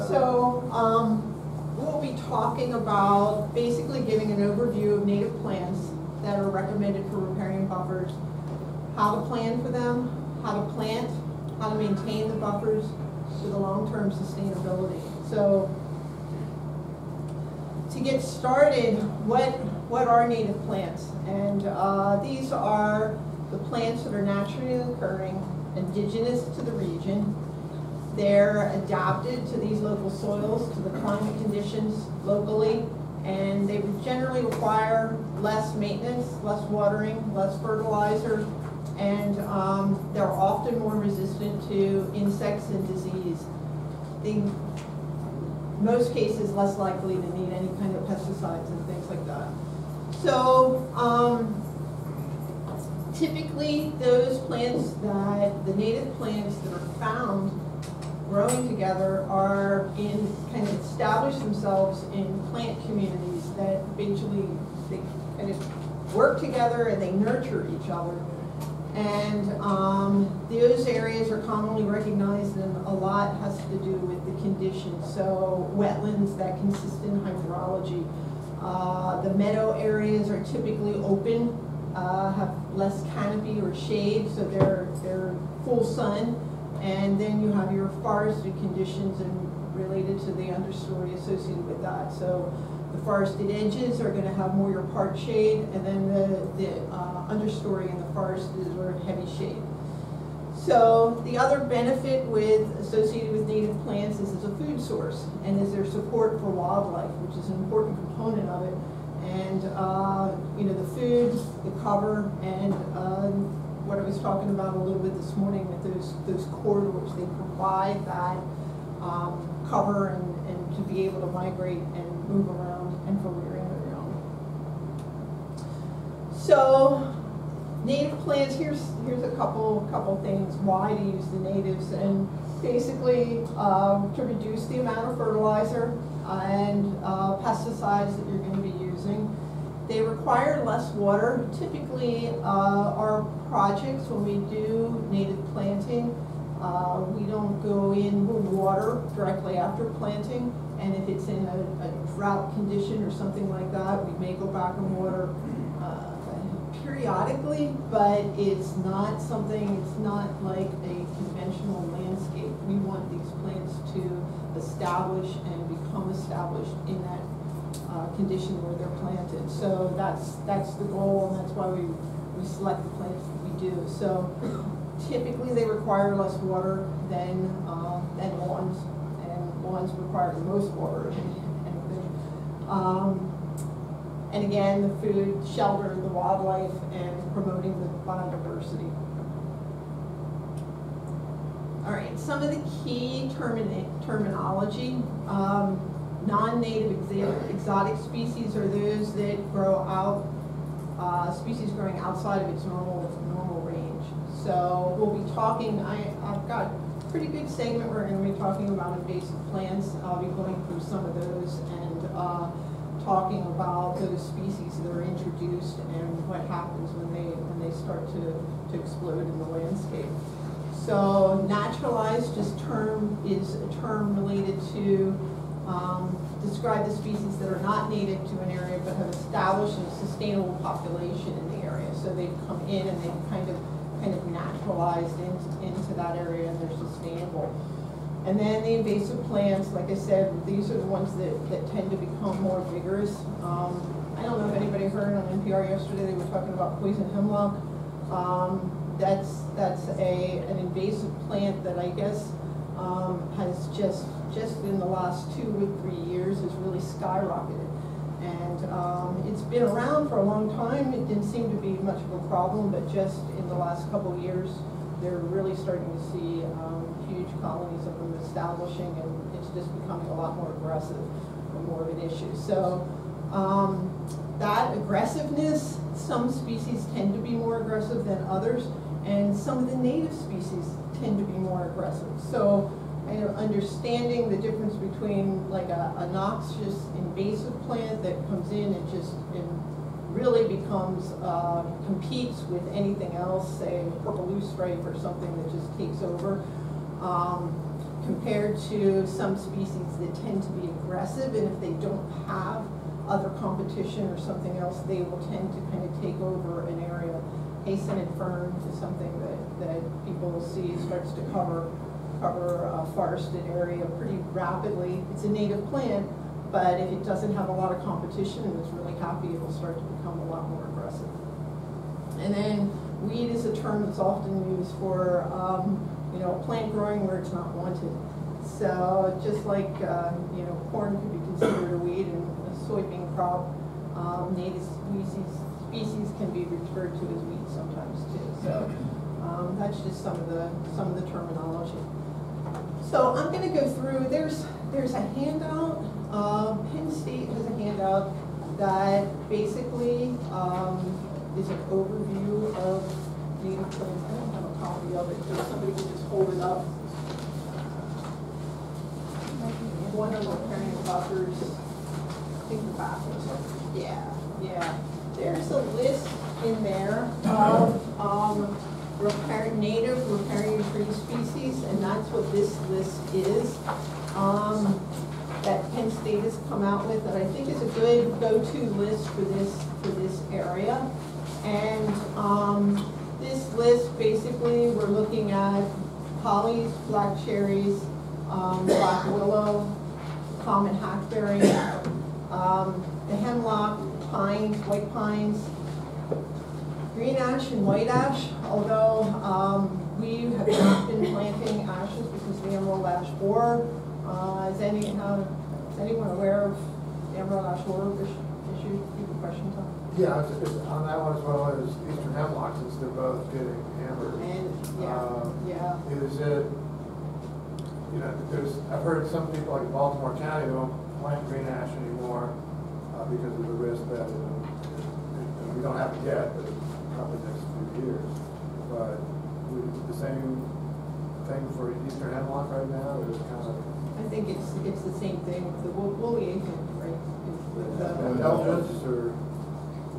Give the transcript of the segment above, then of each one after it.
So we'll be talking about basically giving an overview of native plants that are recommended for riparian buffers, how to plan for them, how to plant, how to maintain the buffers with a long-term sustainability. So to get started, what are native plants? And these are the plants that are naturally occurring, indigenous to the region. They're adapted to these local soils, to the climate conditions locally, and they generally require less maintenance, less watering, less fertilizer, and they're often more resistant to insects and disease. In most cases, less likely to need any kind of pesticides and things like that. So typically those plants the native plants that are found growing together are kind of establish themselves in plant communities that eventually they kind of work together and they nurture each other. And those areas are commonly recognized, and a lot has to do with the conditions. So wetlands that consistent hydrology. The meadow areas are typically open, have less canopy or shade, so they're full sun. And then you have your forested conditions and related to the understory associated with that. So the forested edges are going to have more your part shade, and then the understory in the forest is where heavy shade. So the other benefit associated with native plants is as a food source, and is their support for wildlife, which is an important component of it. And you know, the food, the cover, and what I was talking about a little bit this morning with those corridors, they provide that cover and to be able to migrate and move around and for rearing their young. So native plants, here's a couple things why to use the natives, and basically to reduce the amount of fertilizer and pesticides that you're going to be using. They require less water. Typically our projects, when we do native planting, we don't go in with water directly after planting, and if it's in a drought condition or something like that, we may go back and water periodically, but it's not like a conventional landscape. We want these plants to establish and become established in that condition where they're planted. So that's the goal, and that's why we select the plants that we do. So typically they require less water than lawns, and lawns require the most water. And again, the food, shelter, the wildlife, and promoting the biodiversity. All right, some of the key terminology. Non-native exotic species are those that grow out, species growing outside of its normal range. So we'll be talking, I've got a pretty good segment where we're going to be talking about invasive plants. I'll be going through some of those and talking about those species that are introduced and what happens when they start to explode in the landscape. So naturalized is a term related to describe the species that are not native to an area but have established a sustainable population in the area. So they've come in and they've kind of naturalized into that area, and they're sustainable. And then the invasive plants, like I said, these are the ones that tend to become more vigorous. I don't know if anybody heard on NPR yesterday, they were talking about poison hemlock. That's an invasive plant that I guess has just in the last 2 or 3 years has really skyrocketed. And it's been around for a long time. It didn't seem to be much of a problem, but just in the last couple of years, they're really starting to see huge colonies of them establishing, and it's just becoming a lot more aggressive and more of an issue. So that aggressiveness, some species tend to be more aggressive than others, and some of the native species tend to be more aggressive. So understanding the difference between like a noxious invasive plant that comes in and really becomes, competes with anything else, say purple loosestrife or something that just takes over, compared to some species that tend to be aggressive, and if they don't have other competition or something else, they will tend to kind of take over an area. Hay-scented fern is something that people will see starts to cover a forested area pretty rapidly. It's a native plant, but if it doesn't have a lot of competition and is really happy, it will start to become a lot more aggressive. And then weed is a term that's often used for plant growing where it's not wanted. So just like corn could be considered a weed and a soybean crop, native species can be referred to as weeds sometimes too. So that's just some of the terminology. So I'm going to go through. There's a handout. Penn State has a handout that basically is an overview of native plants. I don't have a copy of it, so somebody can just hold it up. One of the riparian buffers, I think the back was, yeah. There's a list in there of native riparian tree species, and that's what this list is. That Penn State has come out with that I think is a good go-to list for this area. And this list, basically, we're looking at hollies, black cherries, black willow, common hackberry, the hemlock, pines, white pines, green ash and white ash, although we have not been planting ashes because of the emerald ash borer. Is anyone aware of the emerald ash borer issue? You have a question, Tom? Yeah, on that one as well as eastern hemlock, since they're both getting hammered. And Is it, I've heard some people like Baltimore County don't plant green ash anymore because of the risk that we don't have it yet, but probably next few years. But the same thing for eastern hemlock right now, or is it kind of? I think it's the same thing with the woolly aphid, right? Eldridge, or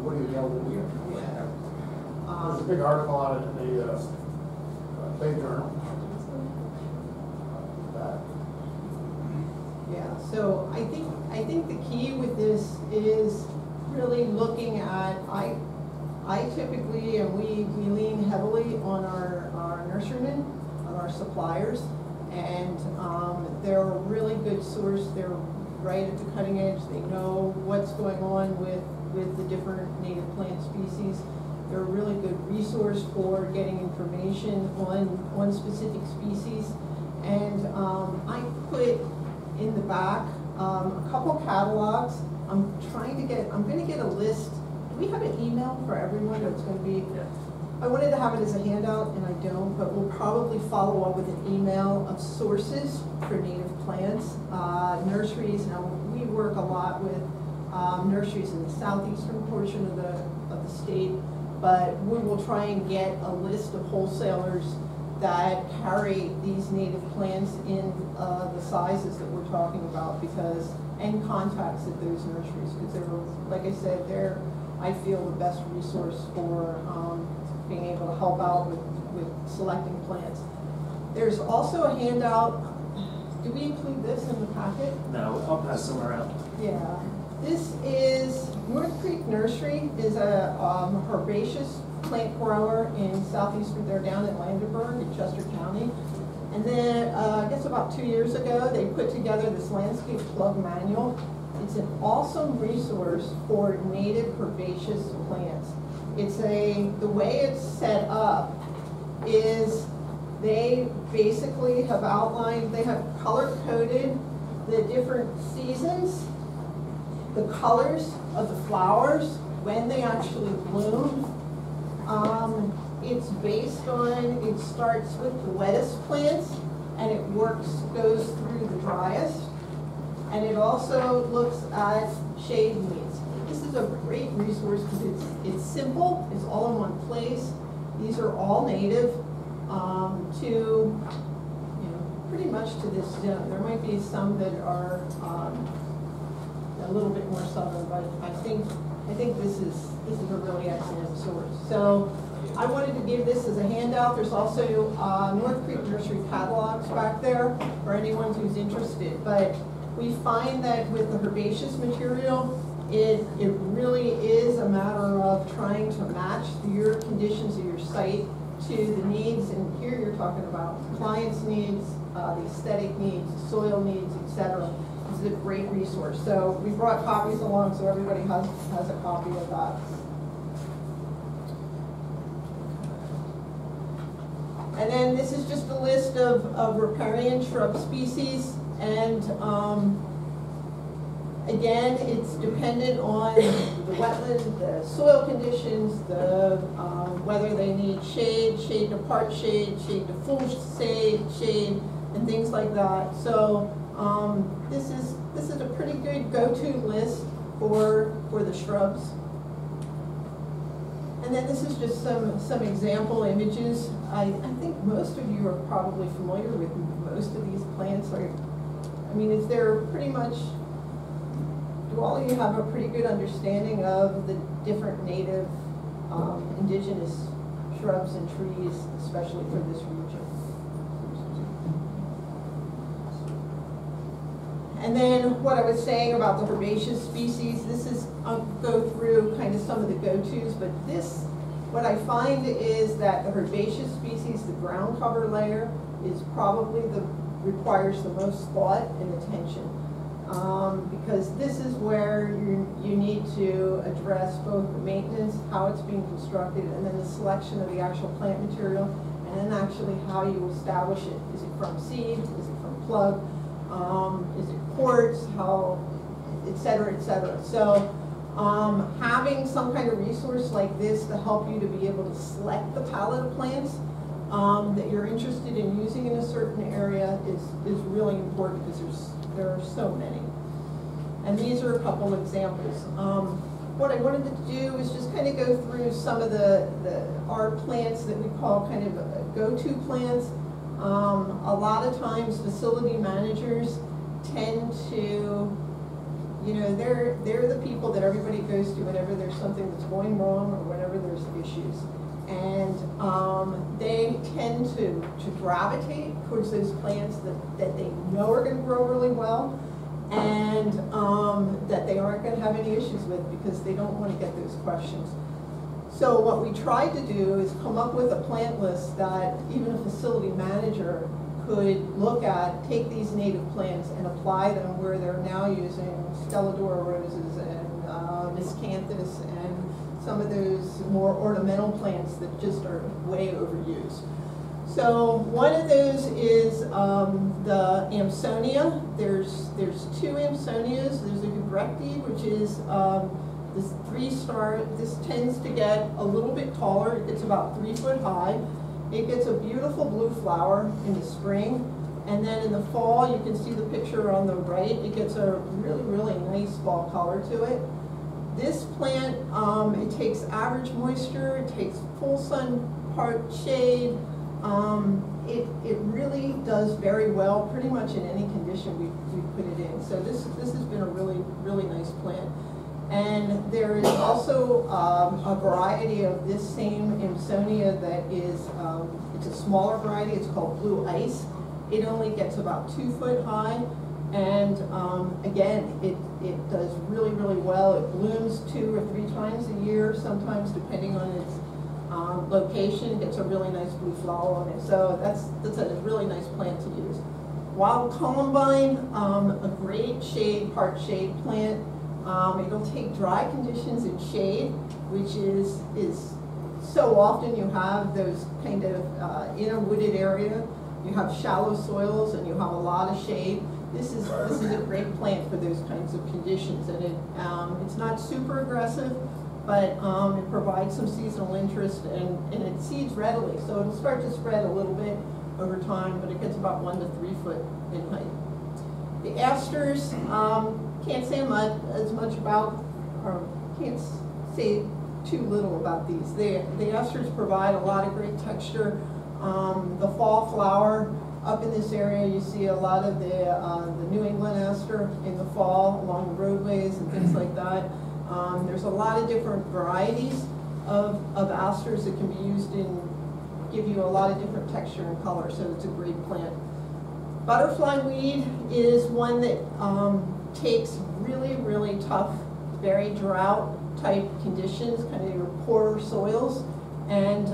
what do you yell with? Yeah. There's a big article on it in the Bay Journal. Yeah, so I think the key with this is really looking at, I typically, and we lean heavily on our nurserymen, on our suppliers, and they're a really good source. They're right at the cutting edge. They know what's going on with the different native plant species. They're a really good resource for getting information on specific species. And I put in the back a couple catalogs. I'm going to get a list. Do we have an email for everyone that's going to be? Yeah. I wanted to have it as a handout, and I don't, but we'll probably follow up with an email of sources for native plants, nurseries. Now, we work a lot with nurseries in the southeastern portion of the state, but we will try and get a list of wholesalers that carry these native plants in the sizes that we're talking about, and contacts at those nurseries, because they're, like I said, they're, I feel, the best resource for being able to help out with selecting plants. There's also a handout. Do we include this in the packet? No, I'll pass them around. Yeah. This is, North Creek Nursery is a herbaceous plant grower in southeastern, they're down in Landerberg in Chester County. And then, I guess about 2 years ago, they put together this landscape plug manual. It's an awesome resource for native herbaceous plants. The way it's set up is they basically have outlined, they have color-coded the different seasons, the colors of the flowers, when they actually bloom. It's based on, it starts with the wettest plants, and it goes through the driest. And it also looks at shade needs. This is a great resource because it's simple, it's all in one place. These are all native to, pretty much to this zone. There might be some that are a little bit more southern, but I think this is a really excellent source. So I wanted to give this as a handout. There's also North Creek Nursery catalogs back there for anyone who's interested. But we find that with the herbaceous material, it really is a matter of trying to match your conditions of your site to the needs. And here you're talking about clients' needs, the aesthetic needs, the soil needs, etc. This is a great resource. So we brought copies along so everybody has a copy of that. And then this is just a list of riparian shrub species, and again, it's dependent on the wetland, the soil conditions, the whether they need shade, shade to part shade, shade to full shade, and things like that. So this is a pretty good go-to list for the shrubs. And then this is just some example images. I think most of you are probably familiar with most of these plants. I mean, is there pretty much, do all of you have a pretty good understanding of the different native indigenous shrubs and trees, especially for this region? And then what I was saying about the herbaceous species, this is, I'll go through kind of some of the go-tos, but this, what I find is that the herbaceous species, the ground cover layer, is probably requires the most thought and attention. Because this is where you need to address both the maintenance, how it's being constructed, and then the selection of the actual plant material, and then actually how you establish it. Is it from seed? Is it from plug? Is it quartz? How, et cetera, et cetera. So having some kind of resource like this to help you to be able to select the palette of plants that you're interested in using in a certain area is really important, because there are so many. And these are a couple examples. What I wanted to do is just kind of go through some of our plants that we call kind of go-to plants. A lot of times facility managers tend to, you know, they're the people that everybody goes to whenever there's something that's going wrong or whenever there's issues. And they tend to gravitate towards those plants that they know are going to grow really well, and that they aren't going to have any issues with, because they don't want to get those questions. So what we tried to do is come up with a plant list that even a facility manager could look at, take these native plants and apply them where they're now using Stelladora roses and miscanthus and some of those more ornamental plants that just are way overused. So one of those is the Amsonia. There's two Amsonias. There's a Gubrecti, which is this 3-star. This tends to get a little bit taller. It gets about 3 foot high. It gets a beautiful blue flower in the spring, and then in the fall, you can see the picture on the right. It gets a really, really nice fall color to it. This plant, it takes average moisture. It takes full sun, part shade. It really does very well pretty much in any condition we put it in. So this has been a really, really nice plant. And there is also a variety of this same Amsonia that is, it's a smaller variety. It's called Blue Ice. It only gets about 2 foot high. And again, it does really, really well. It blooms 2 or 3 times a year, sometimes depending on its location. It gets a really nice blue flower on it. So that's a really nice plant to use. Wild Columbine, a great shade, part shade plant. It'll take dry conditions and shade, which is so often you have those kind of in a wooded area, you have shallow soils and you have a lot of shade. This is a great plant for those kinds of conditions, and it's not super aggressive, but it provides some seasonal interest, and it seeds readily, so it'll start to spread a little bit over time, but it gets about 1 to 3 foot in height. The asters, can't say as much about, or can't say too little about these. The asters provide a lot of great texture. The fall flower, up in this area you see a lot of the New England aster in the fall along the roadways and things like that. There's a lot of different varieties. of asters that can be used in, give you a lot of different texture and color, so it's a great plant. Butterfly weed is one that takes really, really tough, very drought type conditions, kind of your poorer soils, and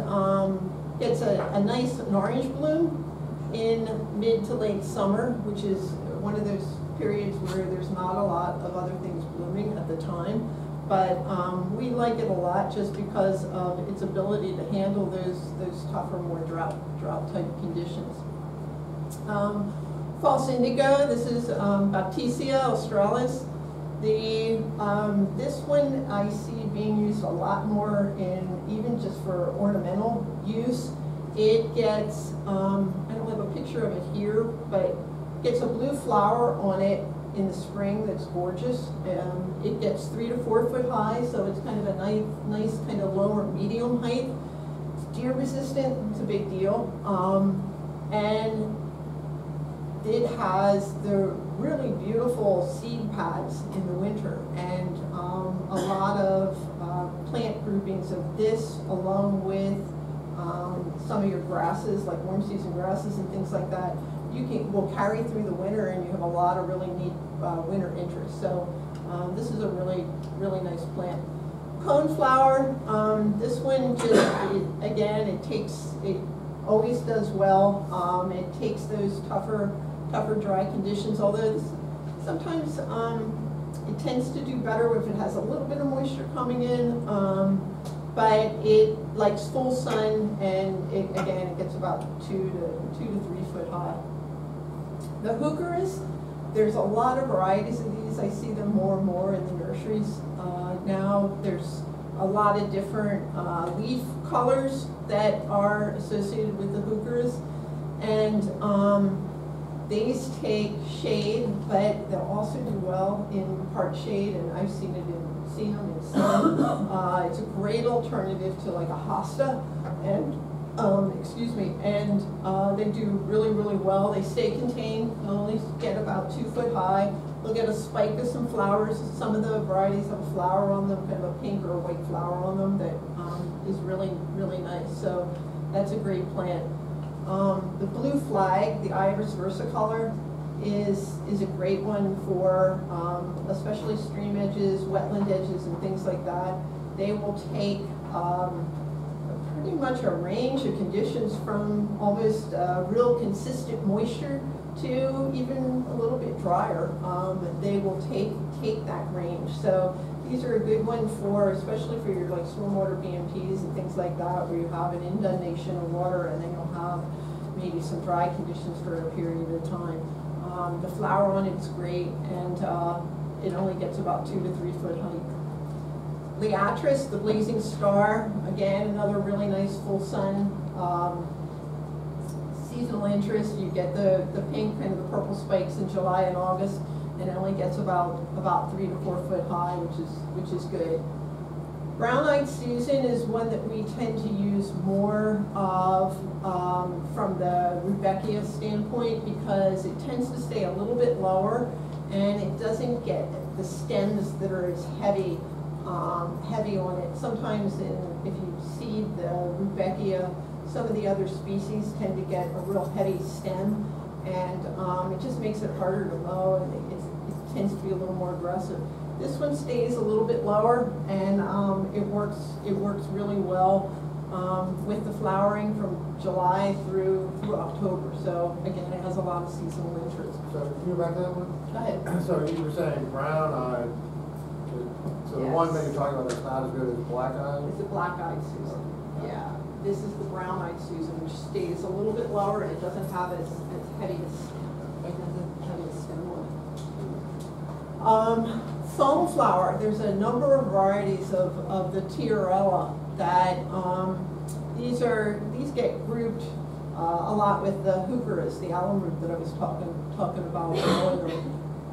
gets a nice orange bloom in mid to late summer, which is one of those periods where there's not a lot of other things blooming at the time. But we like it a lot just because of its ability to handle those tougher, more drought type conditions. False indigo, this is Baptisia australis. This one I see being used a lot more in even just for ornamental use. It gets, I don't have a picture of it here, but gets a blue flower on it in the spring that's gorgeous. It gets 3 to 4 foot high, so it's kind of a nice kind of low or medium height. It's deer resistant, it's a big deal. And it has the really beautiful seed pads in the winter, and a lot of plant groupings of this along with some of your grasses like warm season grasses and things like that will carry through the winter, and you have a lot of really neat winter interest. So this is a really, really nice plant. Coneflower, this one just, again, it always does well. It takes those tougher dry conditions, although sometimes it tends to do better if it has a little bit of moisture coming in, but it likes full sun, and it gets about 2 to 3 foot high. The heucheras, there's a lot of varieties of these. I see them more and more in the nurseries now. There's a lot of different leaf colors that are associated with the heucheras, and these take shade, but they'll also do well in part shade, and I've seen them in sun. It's a great alternative to like a hosta, and excuse me, and they do really, really well. They stay contained, only get about 2 foot high. They'll get a spike of some flowers. Some of the varieties have a flower on them, kind of a pink or a white flower on them that is really, really nice. So that's a great plant. The blue flag, the iris versicolor, is a great one for especially stream edges, wetland edges, and things like that. They will take pretty much a range of conditions from almost real consistent moisture to even a little bit drier. They will take that range. So these are a good one for, especially for your like stormwater BMPs and things like that, where you have an inundation of water and then you'll have maybe some dry conditions for a period of time. The flower on it's great, and it only gets about 2 to 3 foot height. Liatris, the blazing star, again, another really nice full sun seasonal interest. You get the pink and the purple spikes in July and August, and it only gets about 3 to 4 foot high, which is good. Brown-eyed Susan is one that we tend to use more of from the Rudbeckia standpoint, because it tends to stay a little bit lower, and it doesn't get the stems that are as heavy on it. Sometimes if you seed the Rudbeckia, some of the other species tend to get a real heavy stem, and it just makes it harder to mow, and it tends to be a little more aggressive. This one stays a little bit lower, and it works really well with the flowering from July through October. So again, it has a lot of seasonal interest. So can you go back to that one? Go ahead. So you were saying brown-eyed. So the one that you're talking about that's not as good as black-eyed? It's a black-eyed Susan. Yeah. This is the brown-eyed Susan, which stays a little bit lower, and it doesn't have as heavy a stem on it. Foamflower, there's a number of varieties of the Tiarella that these get grouped a lot with the heucheras, the alum root that I was talking about earlier.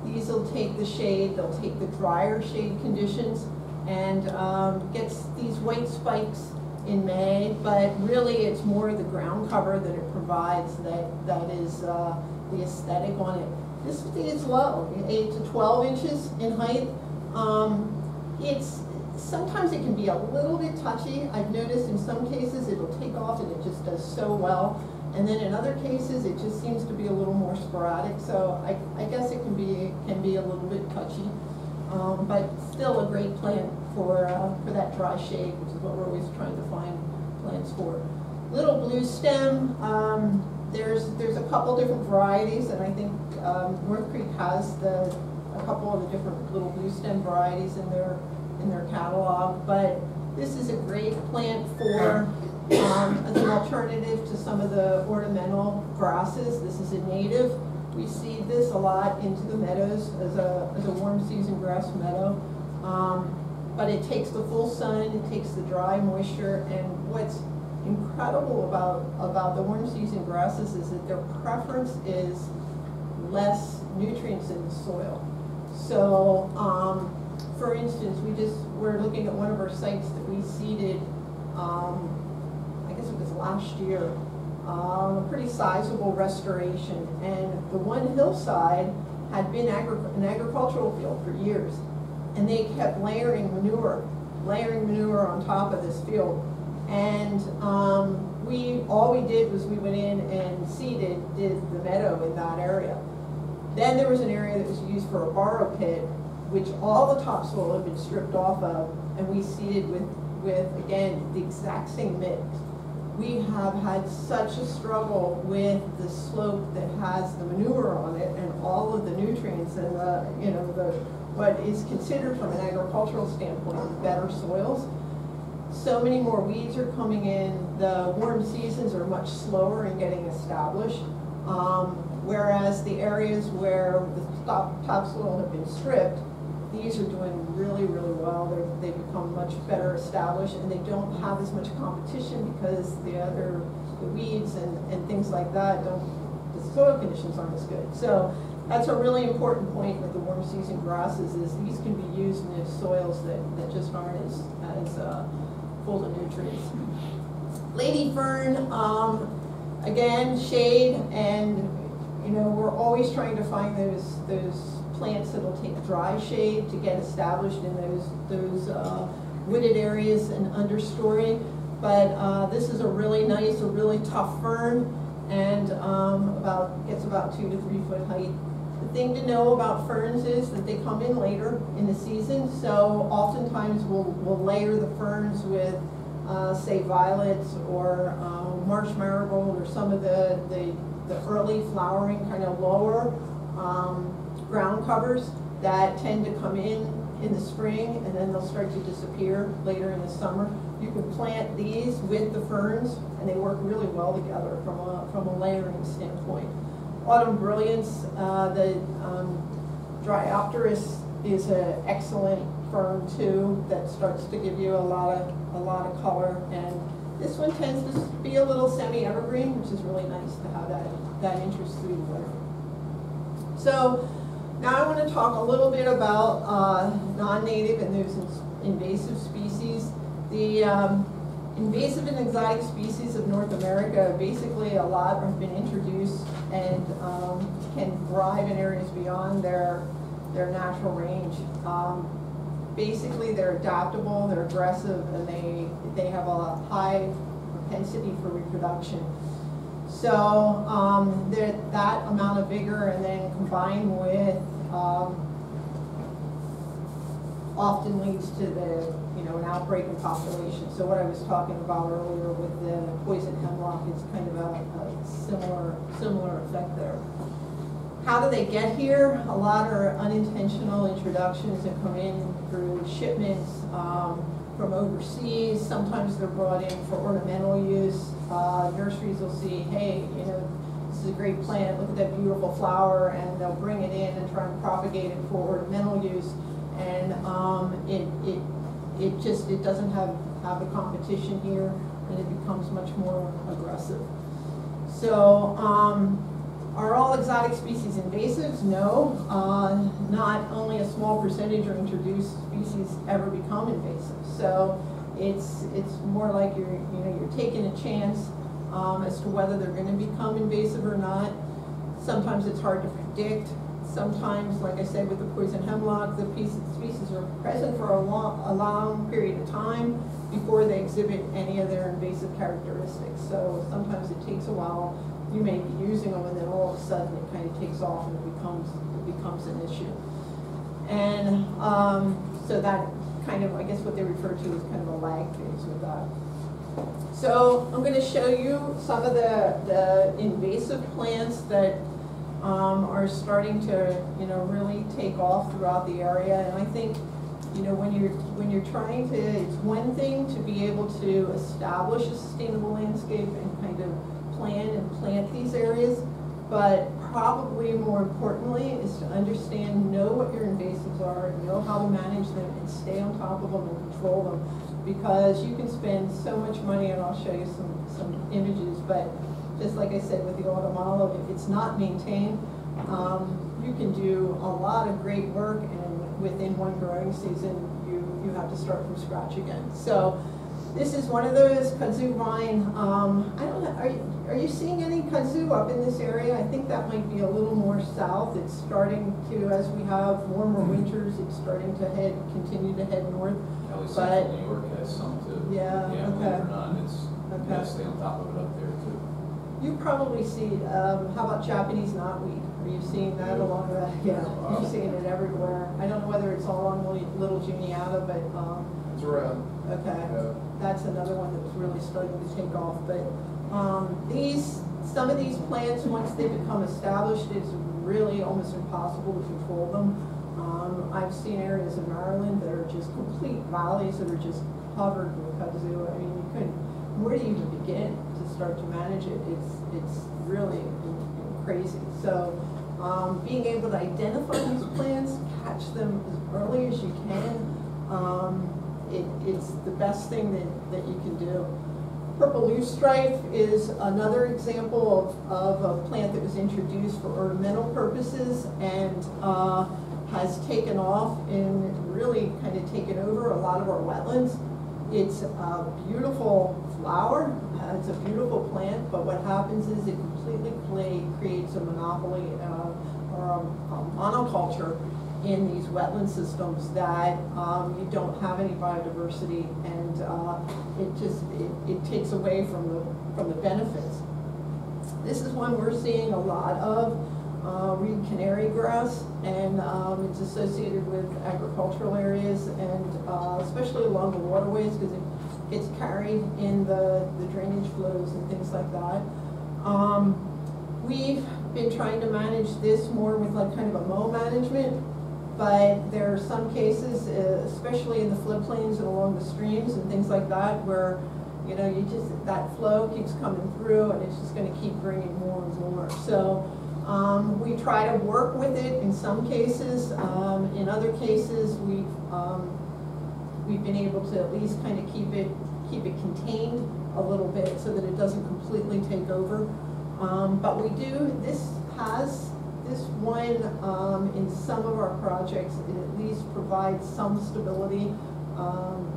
These will take the shade, they'll take the drier shade conditions, and gets these white spikes in May, but really it's more the ground cover that it provides that is the aesthetic on it. This is low, 8 to 12 inches in height. Sometimes it can be a little bit touchy. I've noticed in some cases it'll take off and it just does so well. And then in other cases it just seems to be a little more sporadic. So I guess it can be a little bit touchy. But still a great plant for that dry shade, which is what we're always trying to find plants for. Little blue stem, there's a couple different varieties, and I think North Creek has a couple of the different little blue stem varieties in their catalog. But this is a great plant for as an alternative to some of the ornamental grasses. This is a native. We see this a lot into the meadows as a warm season grass meadow. But it takes the full sun, it takes the dry moisture, and what's incredible about the warm season grasses is that their preference is less nutrients in the soil. So, for instance, we're looking at one of our sites that we seeded, I guess it was last year, a pretty sizable restoration, and the one hillside had been an agricultural field for years, and they kept layering manure on top of this field. And all we did was we went in and did the meadow in that area. Then there was an area that was used for a borrow pit, which all the topsoil had been stripped off of, and we seeded with again, the exact same mix. We have had such a struggle with the slope that has the manure on it and all of the nutrients and what is considered from an agricultural standpoint better soils. So many more weeds are coming in. The warm seasons are much slower in getting established, whereas the areas where the topsoil have been stripped, these are doing really, really well. They've become much better established, and they don't have as much competition because the weeds and things like that the soil conditions aren't as good. So that's a really important point with the warm season grasses is these can be used in the soils that just aren't as full of nutrients. Lady fern, again, shade, and we're always trying to find those plants that'll take dry shade to get established in those wooded areas and understory. But this is a really nice, a really tough fern, and gets about 2 to 3 foot height. The thing to know about ferns is that they come in later in the season, so oftentimes we'll layer the ferns with say violets or marsh marigold or some of the early flowering kind of lower ground covers that tend to come in the spring, and then they'll start to disappear later in the summer. You can plant these with the ferns, and they work really well together from a layering standpoint. Autumn brilliance, the Dryopteris is an excellent fern too that starts to give you a lot of color, and this one tends to be a little semi-evergreen, which is really nice to have that interest through the winter. So now I want to talk a little bit about non-native and those invasive species. The invasive and exotic species of North America, basically a lot have been introduced and can thrive in areas beyond their natural range. Basically, they're adaptable, they're aggressive, and they have a high propensity for reproduction. So that amount of vigor, and then combined with often leads to an outbreak in population. So what I was talking about earlier with the poison hemlock is kind of a similar effect there. How do they get here? A lot are unintentional introductions that come in through shipments from overseas. Sometimes they're brought in for ornamental use. Nurseries will see, hey, this is a great plant, look at that beautiful flower, and they'll bring it in and try and propagate it for ornamental use. And it doesn't have the competition here, and it becomes much more aggressive. So are all exotic species invasives? No. Not only a small percentage of introduced species ever become invasive. So it's more like you're taking a chance as to whether they're going to become invasive or not. Sometimes it's hard to predict. sometimes, like I said, with the poison hemlock, the species are present for a long period of time before they exhibit any of their invasive characteristics. So sometimes it takes a while. You may be using them, and then all of a sudden it kind of takes off and it becomes an issue. And so that kind of, I guess what they refer to as kind of a lag phase with that. So I'm going to show you some of the invasive plants that are starting to, really take off throughout the area. And I think, when you're trying to, it's one thing to be able to establish a sustainable landscape and kind of plan and plant these areas, but probably more importantly is to understand, know what your invasives are, know how to manage them, and stay on top of them and control them. Because you can spend so much money, and I'll show you some images, but just like I said with the autumn olive, if it's not maintained, you can do a lot of great work, and within one growing season, you have to start from scratch again. So this is one of those kudzu vine. I don't know, are you seeing any kudzu up in this area? I think that might be a little more south. It's starting to, as we have warmer winters, it's starting to continue to head north. Central New York has some too. Yeah, yeah, okay. Believe it or not, you gotta stay on top of it up there too. You probably see, how about Japanese knotweed? Are you seeing that along the, yeah, you're seeing it everywhere. I don't know whether it's all along Little Juniata, but, It's around. okay, Yeah. that's another one that was really starting to take off. But some of these plants, once they become established, it's really almost impossible to control them. I've seen areas in Maryland that are just complete valleys that are just covered with kudzu. I mean, you couldn't, where do you even begin to start to manage it? It's really crazy. So being able to identify these plants, catch them as early as you can, it's the best thing that you can do. Purple loosestrife is another example of a plant that was introduced for ornamental purposes and has taken off and really kind of taken over a lot of our wetlands. It's a beautiful flower, it's a beautiful plant, but what happens is it completely creates a monopoly or a monoculture in these wetland systems that you don't have any biodiversity, and it takes away from the benefits. This is one we're seeing a lot of. Reed canary grass, and it's associated with agricultural areas, and especially along the waterways, because it gets carried in the drainage flows and things like that. We've been trying to manage this more with like kind of a mow management, but there are some cases, especially in the floodplains and along the streams and things like that, where that flow keeps coming through, and it's just going to keep bringing more and more. So we try to work with it in some cases. In other cases, we've been able to at least kind of keep it contained a little bit so that it doesn't completely take over. But we do, this one in some of our projects, it at least provides some stability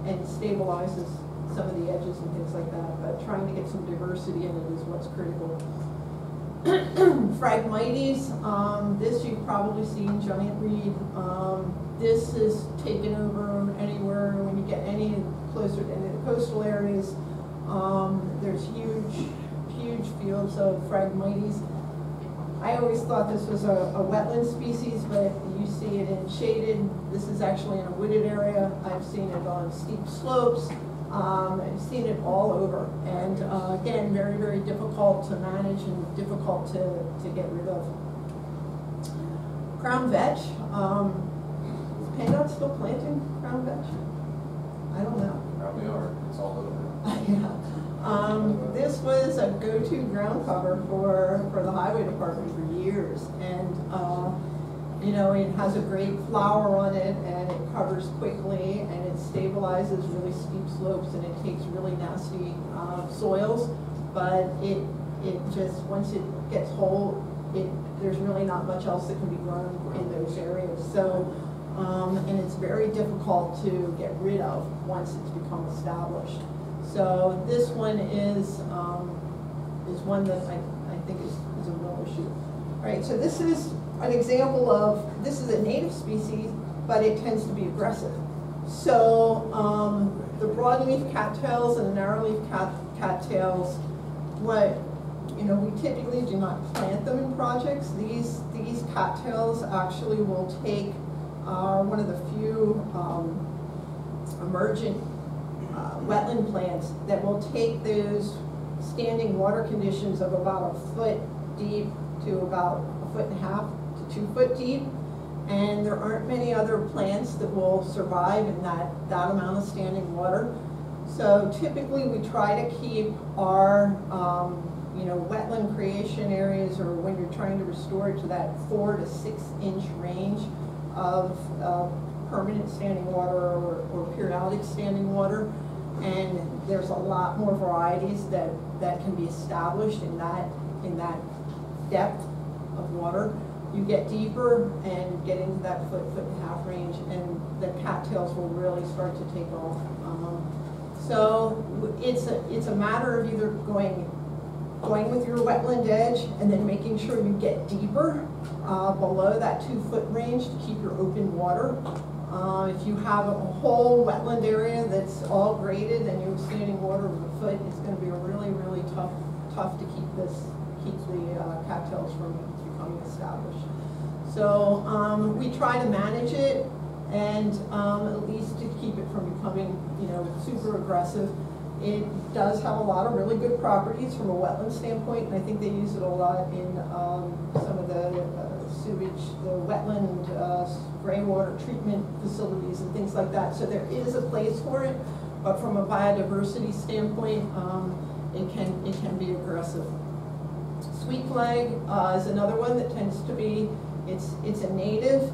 and stabilizes some of the edges and things like that. But trying to get some diversity in it is what's critical. Phragmites, this you've probably seen, giant reed. This is taken over anywhere when you get any closer to any of the coastal areas. There's huge fields of Phragmites. I always thought this was a wetland species, but you see it in shaded. This is actually in a wooded area. I've seen it on steep slopes. I've seen it all over, and again, very, very difficult to manage and difficult to get rid of. Crown vetch. Is PennDOT still planting crown vetch? I don't know. Probably are. It's all over. Yeah. This was a go-to ground cover for the highway department for years, and it has a great flower on it, and it covers quickly, and it stabilizes really steep slopes, and it takes really nasty soils, but it just, once it gets whole, there's really not much else that can be grown in those areas. So, and it's very difficult to get rid of once it's become established. So this one is one that I think is a real issue. All right, so this is an example of, this is a native species, but it tends to be aggressive. So the broadleaf cattails and the narrowleaf cattails, we typically do not plant them in projects. These cattails actually will take, one of the few emergent wetland plants that will take those standing water conditions of about 1 foot deep to about 1.5 to 2 foot deep. And there aren't many other plants that will survive in that amount of standing water. So typically we try to keep our wetland creation areas, or when you're trying to restore it, to that 4 to 6 inch range of permanent standing water or periodic standing water. And there's a lot more varieties that can be established in that depth of water. You get deeper and get into that 1.5 foot range, and the cattails will really start to take off. So it's a matter of either going with your wetland edge and then making sure you get deeper below that 2 foot range to keep your open water. If you have a whole wetland area that's all graded and you're standing water of 1 foot, it's going to be really, really tough to keep the cattails from becoming established. So we try to manage it, and at least to keep it from becoming, super aggressive. It does have a lot of really good properties from a wetland standpoint, and I think they use it a lot in some of the sewage, the wetland greywater treatment facilities and things like that. So there is a place for it, but from a biodiversity standpoint, it can be aggressive. Sweet flag is another one that tends to be, it's a native,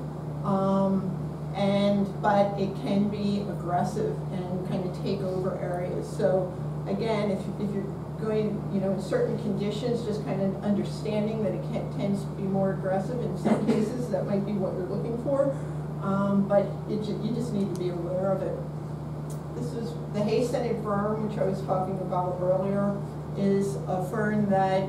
but it can be aggressive and kind of take over areas. So again, if you're going, in certain conditions, just kind of understanding that it tends to be more aggressive in some cases, that might be what you're looking for, but you just need to be aware of it. This is the hay-scented fern, which I was talking about earlier, is a fern that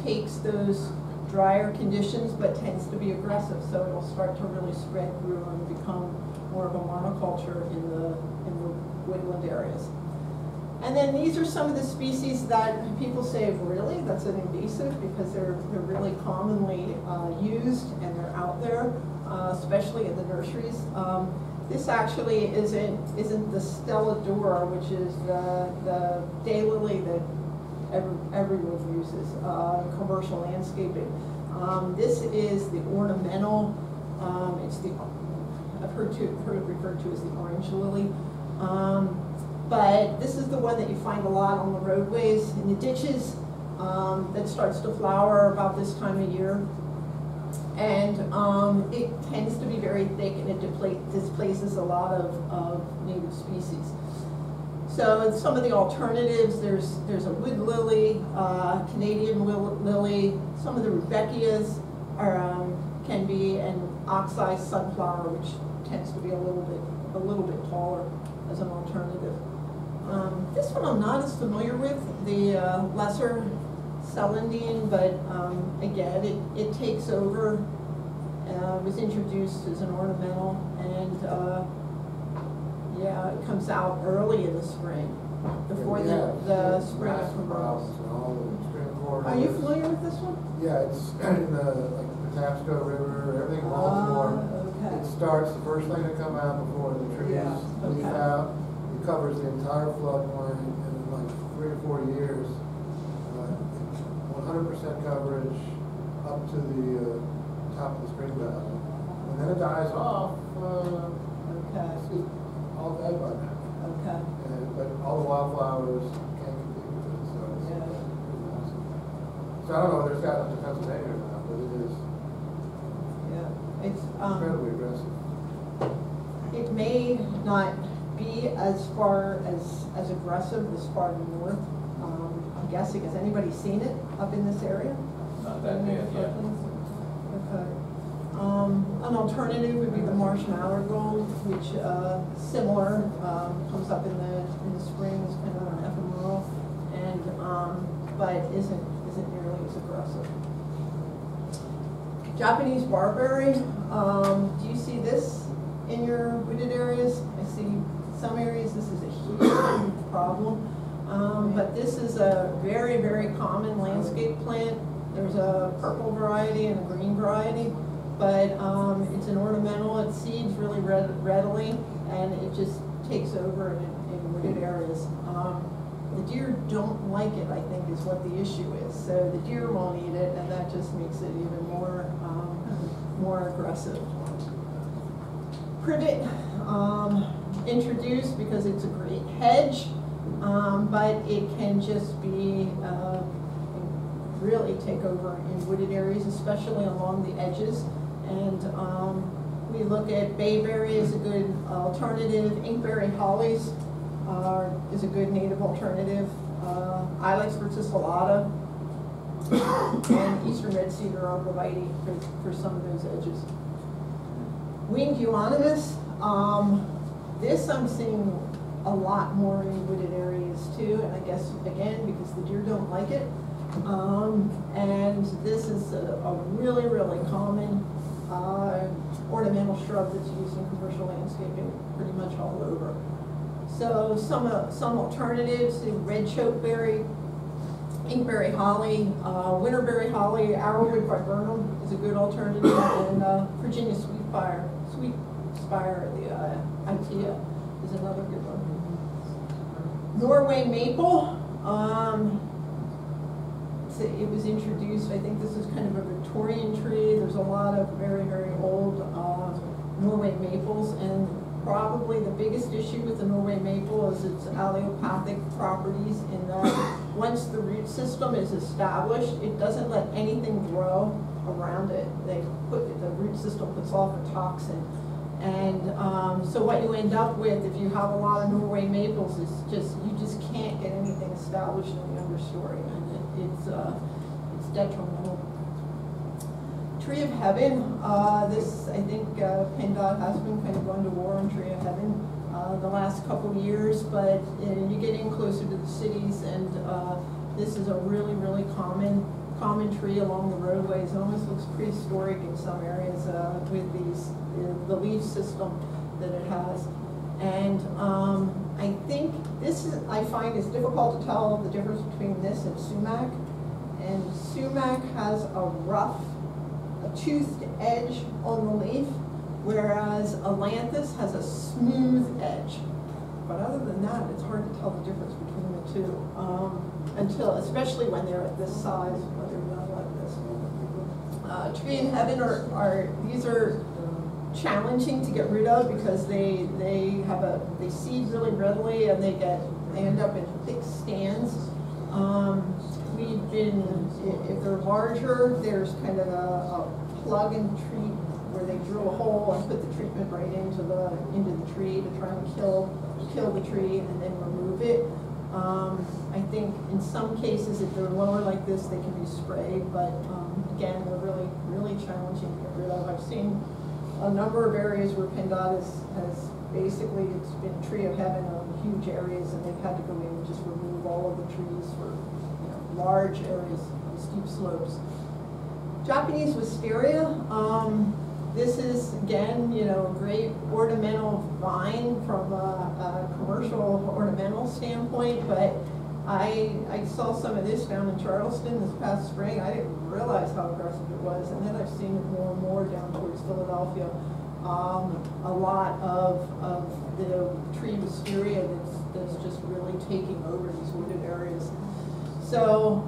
takes those drier conditions but tends to be aggressive, so it'll start to really spread through and become more of a monoculture in the woodland areas. And then these are some of the species that people say, really, that's an invasive, because they're really commonly used and they're out there, especially in the nurseries. This actually isn't the Stelladora, which is the daylily that everyone uses in commercial landscaping. This is the ornamental. I've heard it referred to as the orange lily. But this is the one that you find a lot on the roadways, in the ditches, that starts to flower about this time of year. And it tends to be very thick, and it displaces a lot of native species. So some of the alternatives, there's a wood lily, Canadian lily, some of the rudbeckias can be an oxeye sunflower, which tends to be a little bit taller as an alternative. This one I'm not as familiar with, the lesser celandine, but again, it takes over. Was introduced as an ornamental, and yeah, it comes out early in the spring, before the spring comes. Are you familiar with this one? Yeah, it's in the Patapsco River, everything in Baltimore. Okay. It starts, the first thing to come out before the trees leaf out. It covers the entire floodplain, and in like 3 to 4 years, 100% coverage up to the top of the spring valley. And then it dies off. Okay. All dead by now. Okay. But all the wildflowers can't compete with it, so it's awesome. So I don't know whether it's gotten up to Pennsylvania or not, but it is incredibly aggressive. It may not be as far as aggressive as far north. I'm guessing, has anybody seen it up in this area? Not that bad yet. Okay. An alternative would be the marsh marigold, which similar, comes up in the spring, is kind of an ephemeral, and but isn't nearly as aggressive. Japanese barberry, do you see this in your wooded areas? I see some areas this is a huge problem, but this is a very, very common landscape plant. There's a purple variety and a green variety, but it's an ornamental. It seeds really readily, and it just takes over in wooded areas. The deer don't like it, I think, is what the issue is. So the deer won't eat it, and that just makes it even more aggressive. Privet, introduced because it's a great hedge, but it can just be really take over in wooded areas, especially along the edges. And we look at bayberry as a good alternative. Inkberry hollies is a good native alternative. Ilex verticillata and eastern red cedar arborvitae for some of those edges. Winged euonymus, this I'm seeing a lot more in wooded areas too, and I guess again because the deer don't like it. And this is a really, really common ornamental shrub that's used in commercial landscaping pretty much all over. So some alternatives: red chokeberry, inkberry holly, winterberry holly, arrowwood viburnum is a good alternative, and Virginia sweet spire, the Itea, is another good one. Norway maple. It was introduced, I think this is kind of a Victorian tree. There's a lot of very, very old Norway maples, and probably the biggest issue with the Norway maple is its allelopathic properties in that once the root system is established, it doesn't let anything grow around it. The root system puts off a toxin. And so what you end up with if you have a lot of Norway maples is you just can't get anything established in the understory, and it's detrimental. Tree of Heaven, this I think PennDOT has been kind of going to war on Tree of Heaven the last couple of years, but you get in closer to the cities, and this is a really, really common tree along the roadways. It almost looks prehistoric in some areas with the leaf system that it has. And I think I find it's difficult to tell the difference between this and sumac. And sumac has a toothed edge on the leaf, whereas ailanthus has a smooth edge. But other than that, it's hard to tell the difference between the two, especially when they're at this size, whether they're not like this. Tree of Heaven these are challenging to get rid of because they seed really readily, and they end up in thick stands. If they're larger, there's kind of a plug and treat where they drill a hole and put the treatment right into the tree to try and kill the tree and then remove it. I think in some cases, if they're lower like this, they can be sprayed, but again, they're really, really challenging to get rid of. I've seen a number of areas where PennDOT has basically, it's been Tree of Heaven on huge areas, and they've had to go in and just remove all of the trees for large areas on steep slopes. Japanese wisteria. This is, again, a great ornamental vine from a commercial ornamental standpoint, but I saw some of this down in Charleston this past spring. I didn't realize how aggressive it was, and then I've seen it more and more down towards Philadelphia. A lot of the tree wisteria that's just really taking over these wooded areas. So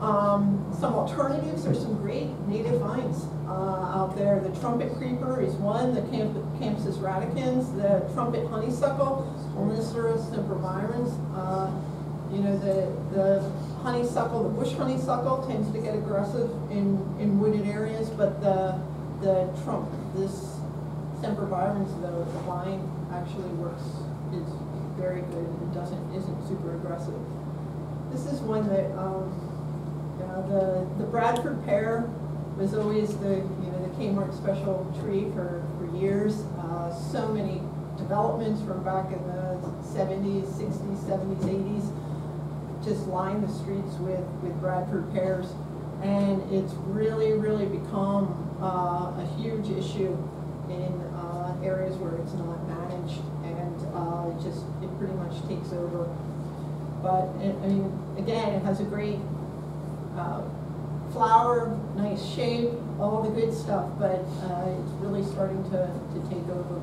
some alternatives are some great native vines out there. The trumpet creeper is one, the Campsis radicans, the trumpet honeysuckle, Onysterus sempervirens. The honeysuckle, the bush honeysuckle tends to get aggressive in wooded areas, but this sempervirens, the vine actually is very good and isn't super aggressive. This is one that the Bradford pear was always the Kmart special tree for years. So many developments from back in the 70s, 60s, 70s, 80s just line the streets with Bradford pears, and it's really, really become a huge issue in areas where it's not managed, and it pretty much takes over. But I mean, again, it has a great flower, nice shape, all the good stuff, but it's really starting to take over.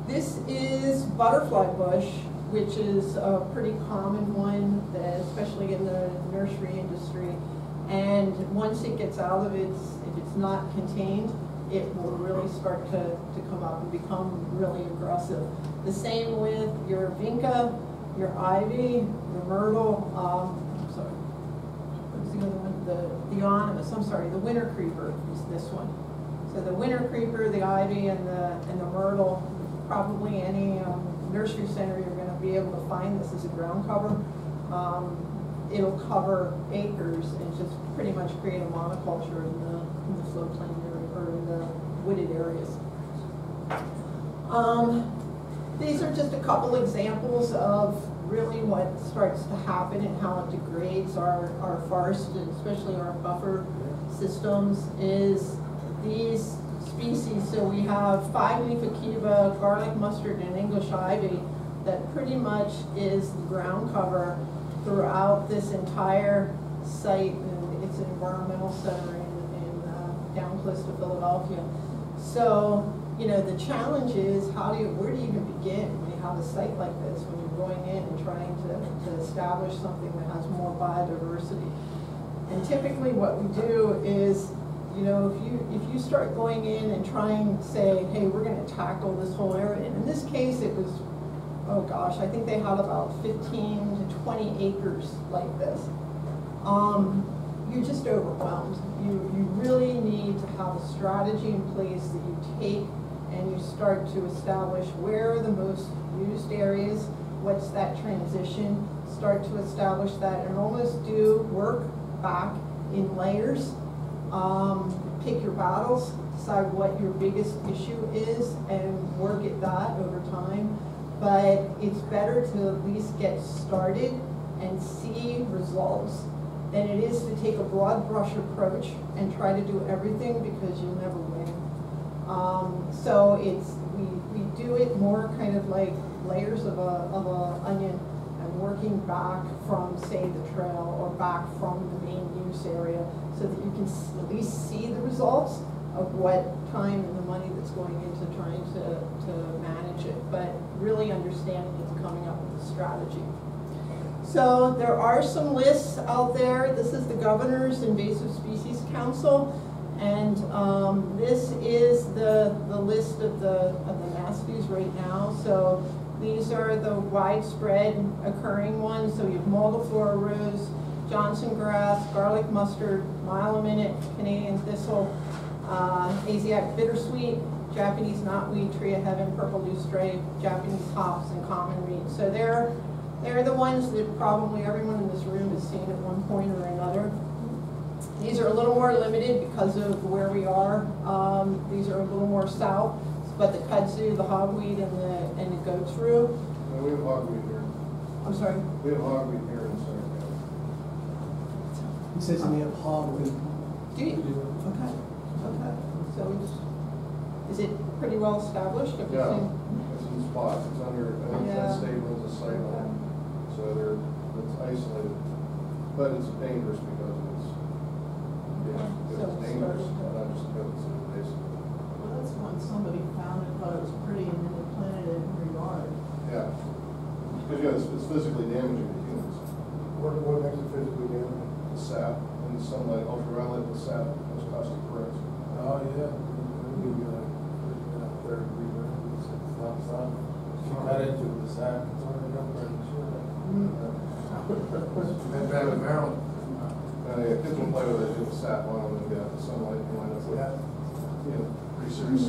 This is butterfly bush, which is a pretty common one, that, especially in the nursery industry. And once it gets out of its, if it's not contained, it will really start to come up and become really aggressive. The same with your vinca, your ivy, your myrtle, I'm sorry, what's the other one? The ionomus, I'm sorry, the winter creeper is this one. So the winter creeper, the ivy, and the myrtle, probably any nursery center you're going to be able to find this as a ground cover. It'll cover acres and just pretty much create a monoculture in the floodplain area, or in the wooded areas. These are just a couple examples of really what starts to happen and how it degrades our forests, and especially our buffer systems, is these species. So we have 5-leaf akita, garlic mustard, and English ivy that pretty much is the ground cover throughout this entire site, and it's an environmental center in down close to Philadelphia. So, you know, the challenge is where do you even begin when you have a site like this, when you're going in and trying to establish something that has more biodiversity. And typically what we do is, you know, if you start going in and trying to say, hey, we're going to tackle this whole area, and in this case it was, oh gosh, I think they had about 15 to 20 acres like this. You're just overwhelmed. You really need to have a strategy in place that you take and you start to establish where are the most used areas, what's that transition, start to establish that, and almost do work back in layers. Pick your battles, decide what your biggest issue is, and work at that over time. But it's better to at least get started and see results than it is to take a broad brush approach and try to do everything, because you'll never win. So we do it more kind of like layers of a onion, and working back from, say, the trail or back from the main use area, so that you can at least see the results of what time and the money that's going into trying to manage it, but really understanding it and coming up with a strategy. So there are some lists out there. This is the Governor's Invasive Species Council, and this is the list of the nasties right now. So these are the widespread occurring ones. So you have Multiflora rose, Johnson grass, garlic mustard, mile-a-minute, Canadian thistle, Asiatic bittersweet, Japanese knotweed, tree of heaven, purple loosestrife, Japanese hops, and common reed. So they're the ones that probably everyone in this room has seen at one point or another. These are a little more limited because of where we are. These are a little more south, but the kudzu, the hogweed, and the goat's rue. No, we have hogweed here. I'm sorry? We have hogweed here in Center County. He says we have hogweed. Do you? Okay. Okay. So is it pretty well established? Have you Yeah, seen? it's in spots. It's under, Yeah. stable as a site line. So it's isolated, but it's dangerous because it's dangerous, not just because it's invasive. Well, that's one somebody found and thought it was pretty, and then they planted it in their yard. Yeah, because it's physically damaging to humans. What makes it physically damaging? The sap and the sunlight, ultraviolet, the sap, those caustic currents. Oh, yeah. You'd be like, third degree burn, it's not sun. She got into the sap, it's already up there. Been bad with Maryland. Yeah, kids will play with it, get the sap on them and get the sunlight and wind up with, pretty serious.